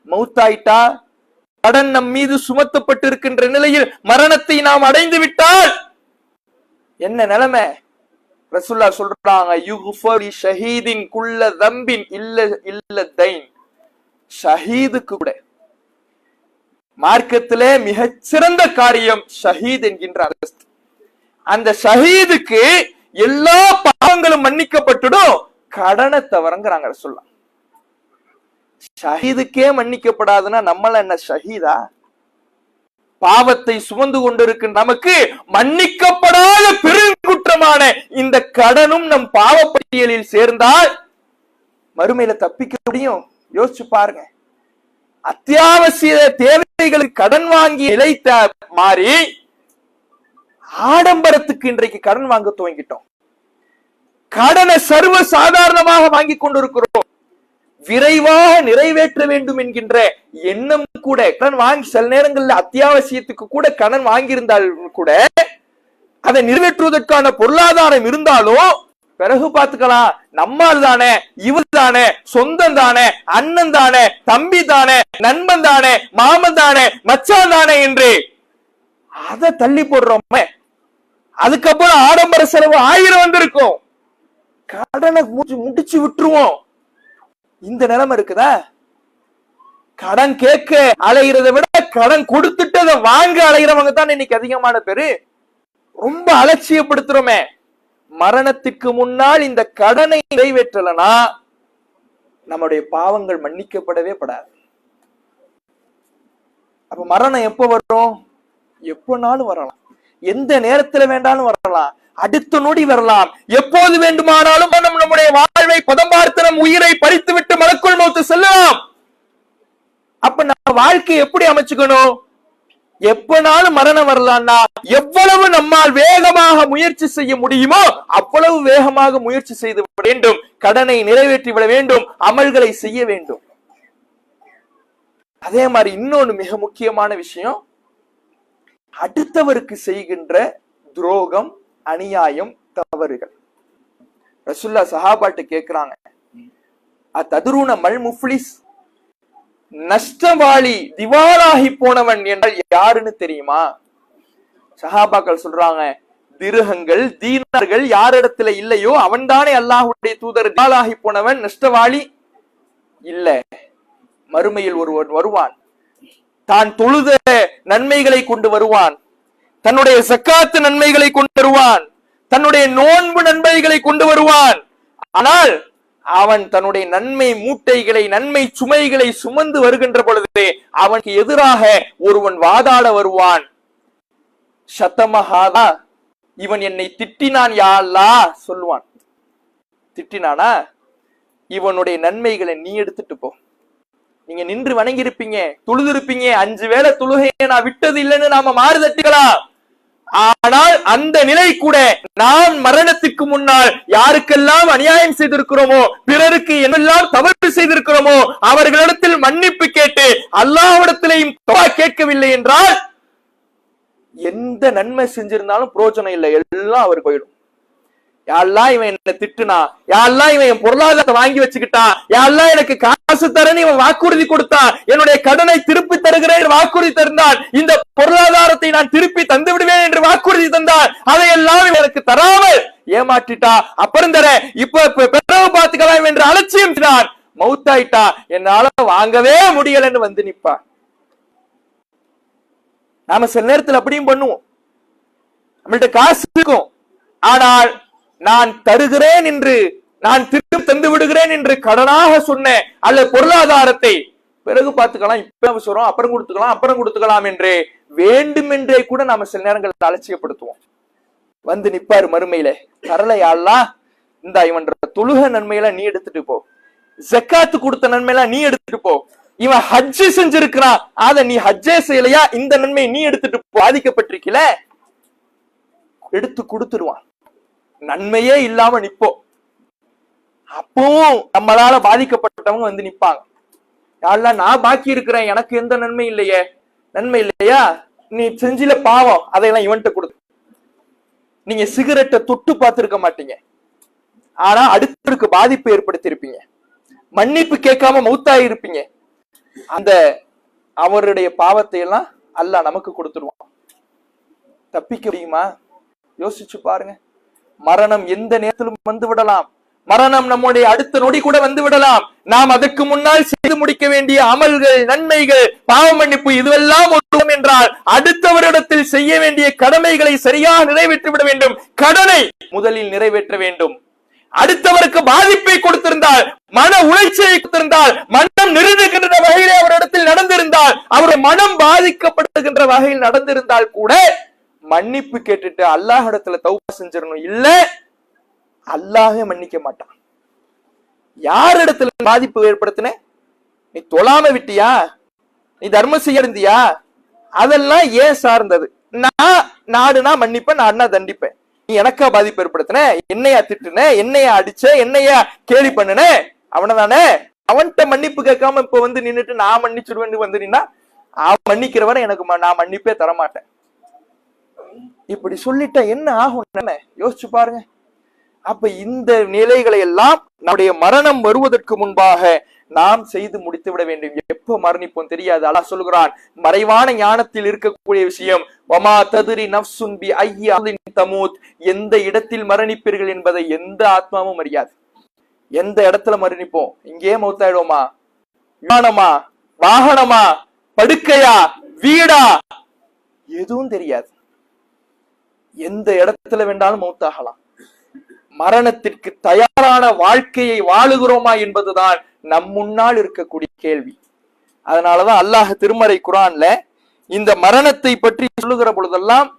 மௌத்தாயிட்டா, கடன் நம் மீது சுமத்தப்பட்டு இருக்கின்ற நிலையில் மரணத்தை நாம் அடைந்து விட்டால் என்ன நிலைமை? ரசூலுல்லாஹ் சொல்றாங்க, யுஃபரி ஷஹீதின் குல்ல தம்பின் இல்ல தைன். ஷஹீதுக்கு கூட மார்க்கத்திலே மிகச்சிறந்த காரியம் ஷஹீத் என்கின்ற அந்தஸ்து. அந்த ஷஹீதுக்கு எல்லா பாவங்களும் மன்னிக்கப்பட்டுடும், கடனை தவறங்கிறாங்க ரசூலுல்லாஹ். ஷஹீதுக்கே மன்னிக்கப்படாதுன்னா நம்மள என்ன ஷஹீதா? பாவத்தை சுமந்து கொண்டிருக்கின்ற நமக்கு மன்னிக்கப்படாத பெருங்குற்றமான இந்த கடனும் நம் பாவப்பட்டியலில் சேர்ந்தால் மறுமையில தப்பிக்க முடியும்? யோசிச்சு பாருங்க. அத்தியாவசிய தேவைகளுக்கு கடன் வாங்கி நிலைத்த மாறி ஆடம்பரத்துக்கு இன்றைக்கு கடன் வாங்க துவங்கிட்டோம். கடனை சர்வ சாதாரணமாக வாங்கி கொண்டிருக்கிறோம். விரைவாக நிறைவேற்ற வேண்டும் என்கின்ற எண்ணம் கூட, கடன் வாங்கி சில நேரங்கள்ல அத்தியாவசியத்துக்கு கூட கடன் வாங்கியிருந்தால் கூட அதை நிறைவேற்றுவதற்கான பொருளாதாரம் இருந்தாலும் பிறகு பார்த்துக்கலாம், நம்மால் தானே, இவர் தானே, சொந்தம் தானே, அண்ணன் தானே, தம்பி தானே, நண்பன் தானே, மாமன் தானே, மச்சான் தானே என்று அதை தள்ளி போடுறோமே. அதுக்கப்புறம் ஆடம்பர செலவு 1000 வந்திருக்கும், கடனை முடிச்சு விட்டுருவோம். இந்த நிலைமை இருக்குதா? கடன் கேட்க அலைகிறத விட கடன் கொடுத்துட்டு அதை வாங்க அலைகிறவங்க தான் இன்னைக்கு அதிகமான பேரு. ரொம்ப அலட்சியப்படுத்துறோமே. மரணத்துக்கு முன்னால் இந்த கடனை நிறைவேற்றலனா நம்முடைய பாவங்கள் மன்னிக்கப்படவே படாது. அப்ப மரணம் எப்ப வரும்? எப்பனாலும் வரலாம், எந்த நேரத்துல வேண்டாலும் வரலாம், அடுத்த நொடி வரலாம், எப்போது வேண்டுமானாலும் நம்முடைய வாழ்வை பதம் பார்த்து நம் உயிரை பறித்து விட்டு மலக்குள் மௌத் செல்லலாம். அப்ப நம்ம வாழ்க்கையை எப்படி அமைச்சுக்கணும்? எப்பனாலும் மரணம் வரலாம்னா எவ்வளவு நம்மால் வேகமாக முயற்சி செய்ய முடியுமோ அவ்வளவு வேகமாக முயற்சி செய்து விட வேண்டும். கடனை நிறைவேற்றி விட வேண்டும், அமல்களை செய்ய வேண்டும். அதே மாதிரி இன்னொன்னு மிக முக்கியமான விஷயம், அடுத்தவருக்கு செய்கின்ற துரோகம், அநியாயம், தவறுகள். ரசூலுல்லாஹ் சஹாபாட்டு கேக்குறாங்க, அத்ததுரூன மல் முஃப்லிஸ், நஷ்டவாளி, திவாலாகி போனவன் என்றால் யாருன்னு தெரியுமா? சஹாபாக்கள் சொல்றாங்க, திர்ஹங்கள், தீனார்கள் யாரிடத்துல இல்லையோ அவன் தானே அல்லாஹ்வுடைய தூதர். திவாலாகி போனவன், நஷ்டவாளி இல்ல. மறுமையில் ஒருவன் வருவான், தான் தொழுத நன்மைகளை கொண்டு வருவான், தன்னுடைய ஸக்காத் நன்மைகளை கொண்டு வருவான், தன்னுடைய நோன்பு நன்மைகளை கொண்டு வருவான். ஆனால் அவன் தன்னுடைய நன்மை மூட்டைகளை, நன்மை சுமைகளை சுமந்து வருகின்ற பொழுது அவனுக்கு எதிராக ஒருவன் வாதாட வருவான். ஷத்தமஹாதா, இவன் என்னை திட்டினான் யா அல்லாஹ் சொல்லுவான். திட்டினானா, இவனுடைய நன்மைகளை நீ எடுத்துட்டு போ. நீங்க நின்று வணங்கி இருப்பீங்க, தொழுது இருப்பீங்க, 5 வேளை தொழுகையை நான் விட்டது இல்லைன்னு நாம மாறு தட்டிக்கலாம். ஆனால் அந்த நிலை கூட நாம் மரணத்துக்கு முன்னால் யாருக்கெல்லாம் அநியாயம் செய்திருக்கிறோமோ, பிறருக்கு என்னெல்லாம் தவறு செய்திருக்கிறோமோ அவர்களிடத்தில் மன்னிப்பு கேட்டு அல்லாஹ்விடத்திலேயும் தௌபா கேட்கவில்லை என்றால் எந்த நன்மை செஞ்சிருந்தாலும் பிரயோஜனம் இல்லை, எல்லாம் அவர் போயிடும். யாரெல்லாம் இவன் என்ன திட்டுனா, யாரெல்லாம் இவன் என் பொருளாதாரத்தை வாங்கி வச்சுக்கிட்டான், யாரெல்லாம் எனக்கு காசு தரேன்னு இவன் வாக்குறுதி கொடுத்தான், என்னுடைய கடனை திருப்பி தருகிறேன் வாக்குறுதி தந்தால், இந்த பொருளாதாரத்தை நான் திருப்பி தந்து விடுவேன் என்று வாக்குறுதி தந்தால், அதையெல்லாம் எனக்கு தராமல் ஏமாற்றிட்டா, அப்புறம் தர இப்ப பிறகு பார்த்துக்கலாம் என்று அலட்சியம் செய்தான், மௌத்தாயிட்டா, என்னால வாங்கவே முடியலன்னு வந்து நிப்பா. நாம சில நேரத்தில் அப்படியும் பண்ணுவோம். நம்மள்ட்ட காசு இருக்கும், ஆனால் நான் தருகிறேன் என்று, நான் திருப்பி தந்து விடுகிறேன் என்று கடனாக சொன்ன அல்ல பொருளாதாரத்தை பிறகு பார்த்துக்கலாம், இப்ப அவசரம், அப்புறம் கொடுத்துக்கலாம் என்று வேண்டுமென்றே கூட நாம சில நேரங்கள் அலட்சியப்படுத்துவோம். வந்து நிப்பாரு மறுமையில, தரலையாள்லா, இந்த இவன் தொழுக நன்மையில நீ எடுத்துட்டு போ, ஜக்காத்து கொடுத்த நன்மையெல்லாம் நீ எடுத்துட்டு போ, இவன் ஹஜ்ஜு செஞ்சிருக்கிறான், அத நீ ஹஜ்ஜே செய்யலையா, இந்த நன்மையை நீ எடுத்துட்டு பாதிக்கப்பட்டிருக்கல, எடுத்து கொடுத்துருவான். நன்மையே இல்லாம நிப்போம். அப்பவும் நம்மளால பாதிக்கப்பட்டவங்க வந்து நிப்பாங்க. யாரெல்லாம் நான் பாக்கி இருக்கிறேன், எனக்கு எந்த நன்மை இல்லையா, நீ செஞ்சில பாவம், அதையெல்லாம் இவன்ட்ட கொடு. நீங்க சிகரெட்டை தொட்டு பார்த்திருக்க மாட்டீங்க, ஆனா அடுத்தருக்கு பாதிப்பு ஏற்படுத்தி இருப்பீங்க, மன்னிப்பு கேட்காம மௌத்தாகி இருப்பீங்க. அந்த அவருடைய பாவத்தை எல்லாம் அல்லாஹ் நமக்கு கொடுத்துருவான். தப்பிக்க முடியுமா? யோசிச்சு பாருங்க. மரணம் எந்த நேரத்திலும் வந்து விடலாம். மரணம் நம்முடைய அடுத்த நொடி கூட வந்து விடலாம். நாம் அதற்கு முன்னால் செய்து முடிக்க வேண்டிய அமல்கள், நன்மைகள், பாவ மன்னிப்பு இதுவெல்லாம் ஒன்றும் என்றால் அடுத்தவரிடத்தில் செய்ய வேண்டிய கடமைகளை சரியாக நிறைவேற்றி விட வேண்டும். கடனை முதலில் நிறைவேற்ற வேண்டும். அடுத்தவருக்கு பாதிப்பை கொடுத்திருந்தால், மன உளைச்சலை கொடுத்திருந்தால், மனம் நெருங்குகின்ற வகையில் அவரிடத்தில் நடந்திருந்தால், அவருடைய மனம் பாதிக்கப்படுகின்ற வகையில் நடந்திருந்தால் கூட மன்னிப்பு கேட்டுட்டு அல்லாஹ் இடத்துல தௌபா செஞ்சிடணும். இல்ல அல்லாஹே மன்னிக்க மாட்டான். யார் இடத்துல பாதிப்பு ஏற்படுத்தின? நீ தொழாம விட்டியா, நீ தர்மம் செய்ய இருந்தியா, அதெல்லாம் ஏன் சார்ந்தது. நான் நாடுனா மன்னிப்பேன், நாடுனா தண்டிப்பேன். நீ எனக்கா பாதிப்பு ஏற்படுத்தின, என்னையா திட்டுன, என்னையா அடிச்ச, என்னையா கேலி பண்ணுன, அவனதானே. அவன்கிட்ட மன்னிப்பு கேட்காம இப்ப வந்து நின்னுட்டு நான் மன்னிச்சிடுவேன் வந்து நின்னா, அவன் மன்னிக்கிறவரை எனக்கு நான் மன்னிப்பே தரமாட்டேன். இப்படி சொல்லிட்டா என்ன ஆகும்? யோசிச்சு பாருங்க. அப்ப இந்த நிலைகளை எல்லாம் நம்முடைய மரணம் வருவதற்கு முன்பாக நாம் செய்து முடித்து விட வேண்டும். எப்ப மரணிப்போம் தெரியாது. அல்லாஹ் சொல்கிறான், மறைவான ஞானத்தில் இருக்கக்கூடிய விஷயம், வமா தத்ரி நஃப்சுன் பி ஐயி அர்தின் தமூத், எந்த இடத்தில் மரணிப்பீர்கள் என்பதை எந்த ஆத்மாவும் அறியாது. எந்த இடத்துல மரணிப்போம், இங்கே மௌத்தாயிடுவோமா, விமானமா, வாகனமா, படுக்கையா, வீடா, எதுவும் தெரியாது. எந்த இடத்துல வேண்டாலும் மௌத்தாகலாம். மரணத்திற்கு தயாரான வாழ்க்கையை வாழுகிறோமா என்பதுதான் நம் முன்னால் இருக்கக்கூடிய கேள்வி. அதனாலதான் அல்லாஹ் திருமறை குர்ஆன்ல இந்த மரணத்தை பற்றி சொல்லுகிற பொழுதெல்லாம்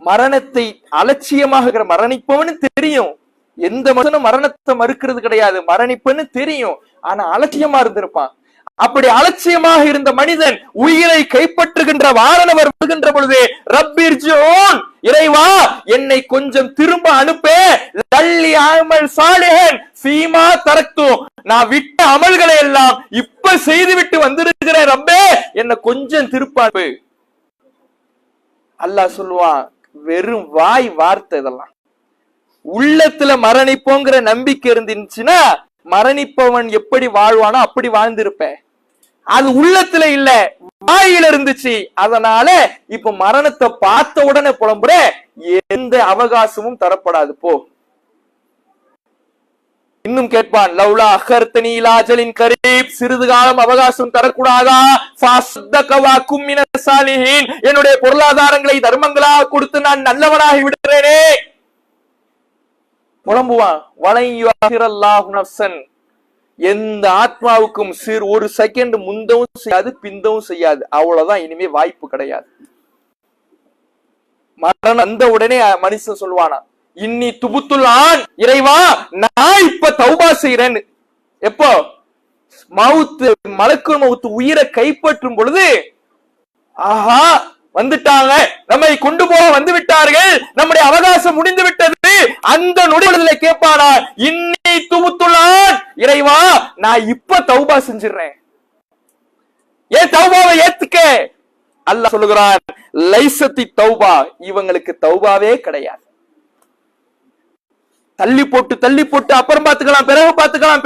மரணத்தை அலட்சியமாக, மரணிப்பவனு தெரியும், எந்த மனுஷனும் மரணத்தை மறுக்கிறது கிடையாது, மரணிப்பன்னு தெரியும், ஆனா அலட்சியமா இருந்திருப்பான். அப்படி அலட்சியமாக இருந்த மனிதன் உயிரை கைப்பற்றுகின்ற வாரணம் வருகின்ற பொழுது, ரப்பிர்ஜூன், இறைவா என்னை கொஞ்சம் திரும்ப அனுப்பே, லல்லி அமல் சாலிஹன் ஃபீமா தரக்து, நான் விட்ட அமல்களை எல்லாம் இப்ப செய்துவிட்டு வந்திருக்கிறேன் ரப்பே, என்னை கொஞ்சம் திருப்ப அனுப்பு. அல்லாஹ் சொல்லுவான், வெறும் வாய் வார்த்தை. இதெல்லாம் உள்ளத்துல மரணிப்போங்கிற நம்பிக்கை இருந்துச்சுன்னா மரணிப்பவன் எப்படி வாழ்வானோ அப்படி வாழ்ந்திருப்பேன். அது உள்ளத்துல இல்ல, வாயில இருந்துச்சு. அதனால இப்ப மரணத்தை பார்த்த உடனே புலம்புற, எந்த அவகாசமும் தரப்படாது போ. இன்னும் கேட்பான், லவ்லா அஹர்தனி இலா அஜலின் கரீப், சிறிது காலம் அவகாசம் தரக்கூடாதா, ஃபஸத்தகவகும் மினஸ் சாலிஹீன், என்னுடைய பொருளாதாரங்களை தர்மங்களாக கொடுத்து நான் நல்லவனாகி விடுறேனே. புலம்புவான். வலையுஅஹிரல்லாஹு நஃப்ஸன், எந்த ஆத்மாவுக்கும் ஒரு செகண்ட் முந்தவும் செய்யாது பிந்தவும் செய்யாது. அவ்வளவுதான், இனிமே வாய்ப்பு கிடையாது. மரணம் வந்த உடனே மனுஷன் சொல்லுவானா, இன்னி துபுத்துல் ஆன், இறைவா நான் இப்ப தௌபா செய்யறேன்னு. எப்போ? மவுத்து, மலக்குல் மவுத்து உயிரை கைப்பற்றும் பொழுது, ஆஹா வந்துட்டாங்க, நம்மை கொண்டு போக வந்து விட்டார்கள், நம்முடைய அவகாசம் முடிந்து விட்டது. அந்த நொடிகளில் கேட்பானா, இன்னி துபுத்துள்ளான், இறைவா நான் இப்ப தௌபா செஞ்சிடறேன், ஏன் தௌபாவை ஏத்துக்க. அல்லாஹ் சொல்லுகிறான், லைசத்தி தௌபா, இவங்களுக்கு தௌபாவே கிடையாது. தள்ளி போட்டு அப்புறம் பார்த்துக்கலாம், பிறகு பார்த்துக்கலாம்,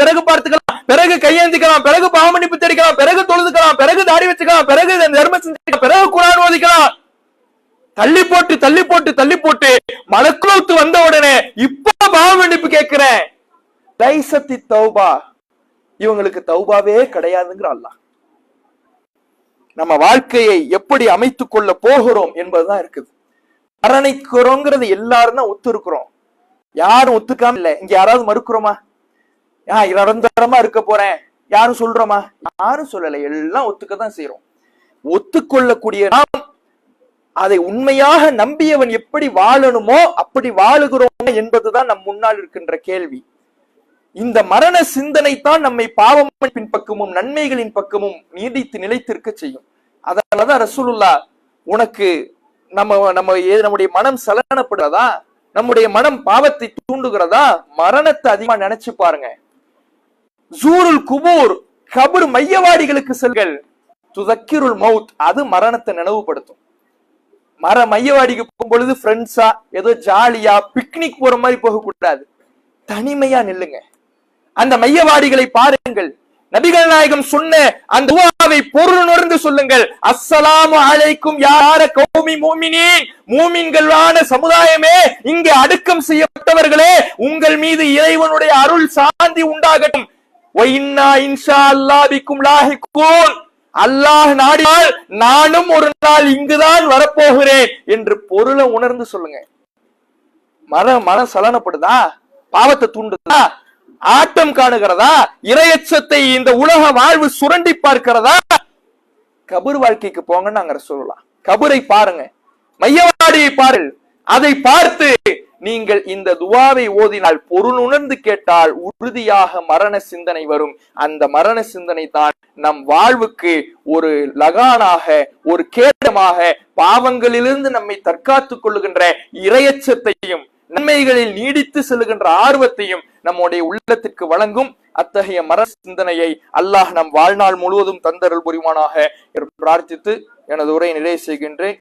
பிறகு கையேந்திக்கலாம், பிறகு பாவமன்னிப்பு தெரிக்கலாம், பிறகு தொழுதுக்கலாம், பிறகு தாடி வச்சுக்கலாம், பிறகு தர்மம் செஞ்சுக்கலாம், பிறகு குர்ஆன் ஓதிக்கலாம். தள்ளி போட்டு மலக்குலவுத்து வந்த உடனே இப்ப பாவமன்னிப்பு கேட்கிறேன். லைசத்தி தௌபா, இவங்களுக்கு தௌபாவே கிடையாதுங்கிற அல்லாஹ். நம்ம வாழ்க்கையை எப்படி அமைத்துக் கொள்ள போகிறோம் என்பதுதான் இருக்குது. மரணிக்கிறோங்கிறது எல்லாரும் தான் ஒத்து இருக்கிறோம், யாரும் ஒத்துக்காம இல்ல. இங்க யாராவது மறுக்கிறோமா? நிரந்தரமா இருக்க போறேன் யாரும் சொல்றோமா? யாரும் சொல்லல, எல்லாம் ஒத்துக்கதான் செய்யறோம். ஒத்துக்கொள்ளக்கூடிய நாம் அதை உண்மையாக நம்பியவன் எப்படி வாழணுமோ அப்படி வாழுகிறோம் என்பதுதான் நம் முன்னால் இருக்கின்ற கேள்வி. இந்த மரண சிந்தனை தான் நம்மை பாவத்தின் பக்கமும் நன்மைகளின் பக்கமும் நீடித்து நிலைத்திருக்க செய்யும். அதனாலதான் ரசூலுல்லாஹ், உனக்கு நம்முடைய மனம் சலனப்படுறதா, நம்முடைய மனம் பாவத்தை தூண்டுகிறதா, மரணத்தை அதிகமா நினைச்சு பாருங்க. ஜூருல் குபூர், கபர் மையவாடிகளுக்கு செல்கள், துதக்கிருல் மவுத், அது மரணத்தை நினைவுபடுத்தும். மையவாடிக்கு போகும் பொழுது ஃப்ரெண்ட்ஸா ஏதோ ஜாலியா பிக்னிக் போற மாதிரி போக கூடாது, தனிமையா நில்லுங்க. அந்த மையவாடிகளை பாருங்கள். நபிகள் நாயகம் சொன்ன அந்த துஆவை பொருளுணர்ந்து சொல்லுங்கள். அஸ்ஸலாமு அலைக்கும் யார கௌமி முஃமினீன், மூமின்களான சமுதாயமே, இங்கே அடக்கம் செய்யப்பட்டவர்களே, உங்கள் மீது இறைவனுடைய அருள் சாந்தி உண்டாகட்டும். வ இன்னா இன்ஷா அல்லாஹ் பிக்கும் லாஹிகூன், அல்லாஹ் நாடினால் நானும் ஒரு நாள் இங்குதான் வரப்போகிறேன் என்று பொருளை உணர்ந்து சொல்லுங்க. மனம் சலனப்படுதா, பாவத்தை தூண்டுதா, ஆட்டம் காணுகிறதா, இரையச்சத்தை இந்த உலக வாழ்வு சுரண்டி பார்க்கிறதா, கபர் வாழ்க்கைக்கு போங்கன்னு நாங்க சொல்லலாம். கபரை பாருங்க, மையவாடியை பாருங்கள். அதை பார்த்து நீங்கள் இந்த துஆவை ஓதினால், பொருள் உணர்ந்து கேட்டால் உறுதியாக மரண சிந்தனை வரும். அந்த மரண சிந்தனை தான் நம் வாழ்வுக்கு ஒரு லகானாக, ஒரு கேடமாக, பாவங்களிலிருந்து நம்மை தற்காத்துக் கொள்ளுகின்ற இரையச்சத்தையும் நன்மைகளில் நீடித்து செல்லுகின்ற ஆர்வத்தையும் நம்முடைய உள்ளத்திற்கு வழங்கும். அத்தகைய மரண சிந்தனையை அல்லாஹ் நம் வாழ்நாள் முழுவதும் தந்தருள் புரிவானாக பிரார்த்தித்து எனது உரையை நிறைவு செய்கின்றேன்.